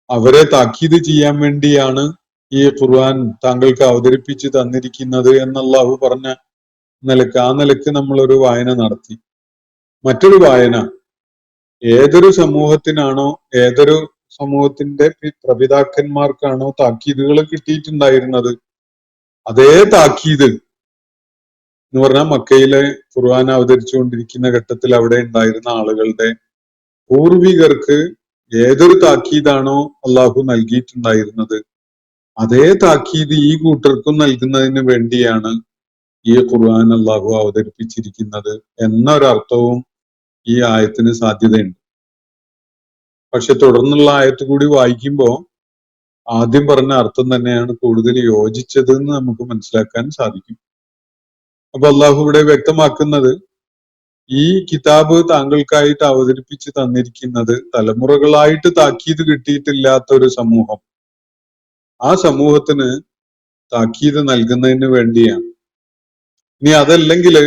അവരെ താക്കീത് ചെയ്യാൻ വേണ്ടിയാണ് ഈ ഖുർആൻ താങ്കൾക്ക് അവതരിപ്പിച്ച് തന്നിരിക്കുന്നത് എന്ന് അള്ളാഹു പറഞ്ഞ നിലക്ക്, ആ നിലക്ക് നമ്മളൊരു വായന നടത്തി. മറ്റൊരു വായന, ഏതൊരു സമൂഹത്തിനാണോ, ഏതൊരു സമൂഹത്തിന്റെ പ്രപിതാക്കന്മാർക്കാണോ താക്കീതുകൾ കിട്ടിയിട്ടുണ്ടായിരുന്നത്, അതേ താക്കീത് എന്ന് പറഞ്ഞാൽ മക്കയിലെ ഖുർആൻ അവതരിച്ചുകൊണ്ടിരിക്കുന്ന ഘട്ടത്തിൽ അവിടെ ഉണ്ടായിരുന്ന ആളുകളുടെ പൂർവികർക്ക് ഏതൊരു താക്കീതാണോ അള്ളാഹു നൽകിയിട്ടുണ്ടായിരുന്നത്, അതേ താക്കീത് ഈ കൂട്ടർക്കും നൽകുന്നതിന് വേണ്ടിയാണ് ഈ ഖുർആൻ അള്ളാഹു അവതരിപ്പിച്ചിരിക്കുന്നത് എന്നൊരർത്ഥവും ഈ ആയത്തിന് സാധ്യതയുണ്ട്. പക്ഷെ തുടർന്നുള്ള ആയത്ത് കൂടി വായിക്കുമ്പോൾ ആദ്യം പറഞ്ഞ അർത്ഥം തന്നെയാണ് കൂടുതൽ യോജിച്ചത് എന്ന് നമുക്ക് മനസ്സിലാക്കാൻ സാധിക്കും. അപ്പൊ അള്ളാഹു ഇവിടെ വ്യക്തമാക്കുന്നത്, ഈ കിതാബ് താങ്കൾക്കായിട്ട് അവതരിപ്പിച്ച് തന്നിരിക്കുന്നത് തലമുറകളായിട്ട് താക്കീത് കിട്ടിയിട്ടില്ലാത്ത ഒരു സമൂഹം, ആ സമൂഹത്തിന് താക്കീത് നൽകുന്നതിന് വേണ്ടിയാണ്. ഇനി അതല്ലെങ്കിൽ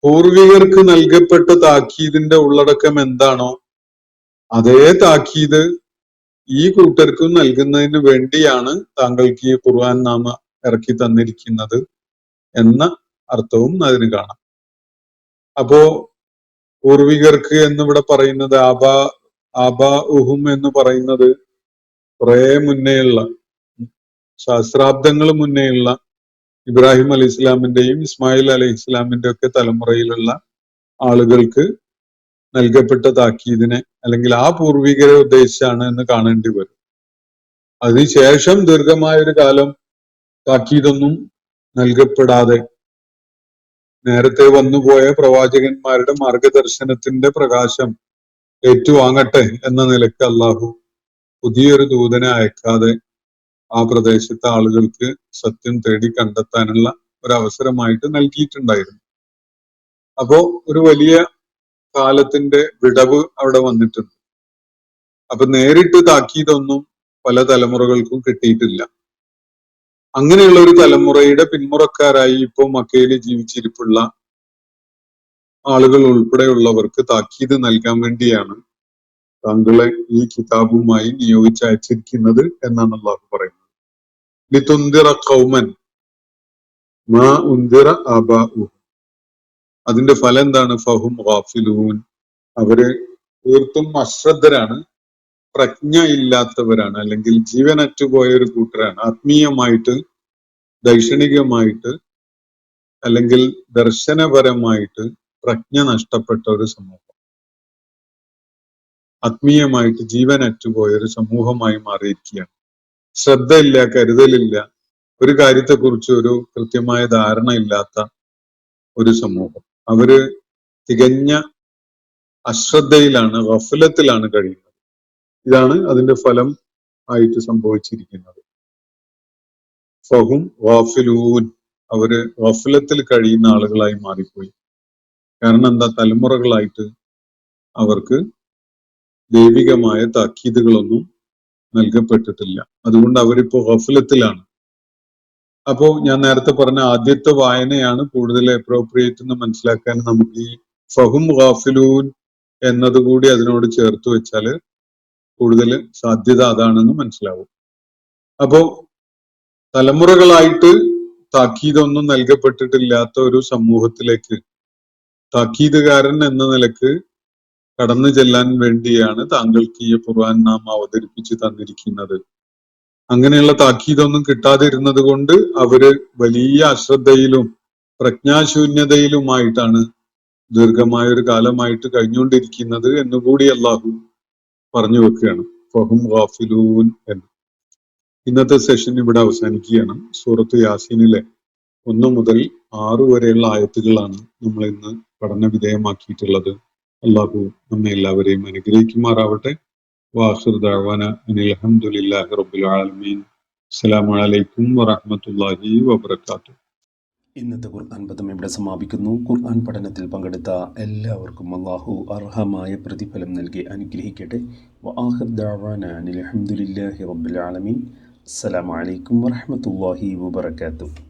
പൂർവികർക്ക് നൽകപ്പെട്ട താക്കീതിന്റെ ഉള്ളടക്കം എന്താണോ, അതേ താക്കീത് ഈ കൂട്ടർക്കും നൽകുന്നതിന് വേണ്ടിയാണ് താങ്കൾക്ക് ഈ ഖുർആൻ നാമ ഇറക്കി തന്നിരിക്കുന്നത് എന്ന അർത്ഥവും അതിന് കാണാം. അപ്പോ പൂർവികർക്ക് എന്നിവിടെ പറയുന്നത് ആബാ ഉഹും എന്ന് പറയുന്നത് കുറെ മുന്നേയുള്ള, സഹസ്രാബ്ദങ്ങൾ മുന്നേയുള്ള ഇബ്രാഹിം അലൈഹി ഇസ്ലാമിന്റെയും ഇസ്മായിൽ അലൈഹി ഇസ്ലാമിന്റെ ഒക്കെ തലമുറയിലുള്ള ആളുകൾക്ക് നൽകപ്പെട്ട താക്കീദിനെ, അല്ലെങ്കിൽ ആ പൂർവികരെ ഉദ്ദേശിച്ചാണ് എന്ന് കാണേണ്ടി വരും. അതിനുശേഷം ദീർഘമായൊരു കാലം താക്കീതൊന്നും നൽകപ്പെടാതെ നേരത്തെ വന്നുപോയ പ്രവാചകന്മാരുടെ മാർഗദർശനത്തിന്റെ പ്രകാശം ഏറ്റുവാങ്ങട്ടെ എന്ന നിലയ്ക്ക് അള്ളാഹു പുതിയൊരു ദൂതനെ അയക്കാതെ ആ പ്രദേശത്തെ ആളുകൾക്ക് സത്യം തേടി കണ്ടെത്താനുള്ള ഒരവസരമായിട്ട് നൽകിയിട്ടുണ്ടായിരുന്നു. അപ്പോ ഒരു വലിയ കാലത്തിന്റെ വിടവ് അവിടെ വന്നിട്ടുണ്ട്. അപ്പൊ നേരിട്ട് താക്കീതൊന്നും പല തലമുറകൾക്കും കിട്ടിയിട്ടില്ല. അങ്ങനെയുള്ള ഒരു തലമുറയുടെ പിന്മുറക്കാരായി ഇപ്പോൾ മക്കയിൽ ജീവിച്ചിരിപ്പുള്ള ആളുകൾ ഉൾപ്പെടെയുള്ളവർക്ക് താക്കീത് നൽകാൻ വേണ്ടിയാണ് താങ്കളെ ഈ കിതാബുമായി നിയോഗിച്ചയച്ചിരിക്കുന്നത് എന്നാണ് അള്ളാഹു പറയുന്നത്. ലിതുന്ദിറ ഖൗമൻ മാ ഉന്ദിറ ആബാഉഹും. അതിന്റെ ഫലം എന്താണ്? ഫഹും ഗാഫിലൂൻ. അവര് തീർത്തും അശ്രദ്ധരാണ്, പ്രജ്ഞ ഇല്ലാത്തവരാണ്, അല്ലെങ്കിൽ ജീവനറ്റുപോയ ഒരു കൂട്ടരാണ്. ആത്മീയമായിട്ട്, ദൈക്ഷണികമായിട്ട്, അല്ലെങ്കിൽ ദർശനപരമായിട്ട് പ്രജ്ഞ നഷ്ടപ്പെട്ട ഒരു സമൂഹം, ആത്മീയമായിട്ട് ജീവനറ്റുപോയ ഒരു സമൂഹമായി മാറിയിരിക്കുകയാണ്. ശ്രദ്ധയില്ല, കരുതലില്ല, ഒരു കാര്യത്തെക്കുറിച്ച് ഒരു കൃത്യമായ ധാരണ ഇല്ലാത്ത ഒരു സമൂഹം. അവര് തികഞ്ഞ അശ്രദ്ധയിലാണ്, ഗഫലത്തിലാണ് കഴിയുന്നത്. ഇതാണ് അതിന്റെ ഫലം ആയിട്ട് സംഭവിച്ചിരിക്കുന്നത്. ഫഹും ഗാഫിലൂൻ. അവര് ഗഫലത്തിൽ കഴിയുന്ന ആളുകളായി മാറിപ്പോയി. കാരണം എന്താ? തലമുറകളായിട്ട് അവർക്ക് ദൈവികമായ താക്കീതുകളൊന്നും നൽകപ്പെട്ടിട്ടില്ല. അതുകൊണ്ട് അവരിപ്പോ ഗഫലത്തിലാണ്. അപ്പോ ഞാൻ നേരത്തെ പറഞ്ഞ ആദ്യത്തെ വായനയാണ് കൂടുതൽ അപ്രോപ്രിയേറ്റ് എന്ന് മനസ്സിലാക്കാൻ നമുക്ക് ഈ ഫഹും ഗാഫിലൂൻ എന്നതുകൂടി അതിനോട് ചേർത്ത് വെച്ചാല് കൂടുതൽ സാധ്യത അതാണെന്ന് മനസ്സിലാവും. അപ്പോ തലമുറകളായിട്ട് താക്കീതൊന്നും നൽകപ്പെട്ടിട്ടില്ലാത്ത ഒരു സമൂഹത്തിലേക്ക് താക്കീതുകാരൻ എന്ന നിലക്ക് കടന്നു ചെല്ലാൻ വേണ്ടിയാണ് താങ്കൾക്ക് ഈ ഖുർആൻ നാം അവതരിപ്പിച്ച് തന്നിരിക്കുന്നത്. അങ്ങനെയുള്ള താക്കീതൊന്നും കിട്ടാതിരുന്നത് കൊണ്ട് അവര് വലിയ അശ്രദ്ധയിലും പ്രജ്ഞാശൂന്യതയിലുമായിട്ടാണ് ദീർഘമായൊരു കാലമായിട്ട് കഴിഞ്ഞുകൊണ്ടിരിക്കുന്നത് എന്നുകൂടി അള്ളാഹു പറഞ്ഞു വെക്കുകയാണ്. ഫഹും ഗാഫിലൂൻ എന്ന്. ഇന്നത്തെ സെഷൻ ഇവിടെ അവസാനിക്കുകയാണ്. സൂറത്ത് യാസീനിലെ 1 മുതൽ 6 വരെയുള്ള ആയത്തുകളാണ് നമ്മൾ ഇന്ന് പഠന വിധേയമാക്കിയിട്ടുള്ളത്. അള്ളാഹു നമ്മെ എല്ലാവരെയും അനുഗ്രഹിക്കുമാറാവട്ടെ. വാഖിർ ദഅവാന അനിൽ ഹംദുലില്ലാഹി റബ്ബിൽ ആലമീൻ. അസ്സലാമു അലൈക്കും വറഹ്മത്തുള്ളാഹി വബറകാതുഹു. ഇന്നത്തെ ഖുർആൻ പദം ഇവിടെ സമാപിക്കുന്നു. ഖുർആൻ പഠനത്തിൽ പങ്കെടുത്ത എല്ലാവർക്കും അല്ലാഹു അർഹമായ പ്രതിഫലം നൽകി അനുഗ്രഹിക്കട്ടെ. വആഖിർ ദഅവാനാ അനിൽ ഹംദുലില്ലാഹി റബ്ബിൽ ആലമീൻ. അസ്സലാമു അലൈക്കും വറഹ്മത്തുള്ളാഹി വബറകാതുഹു.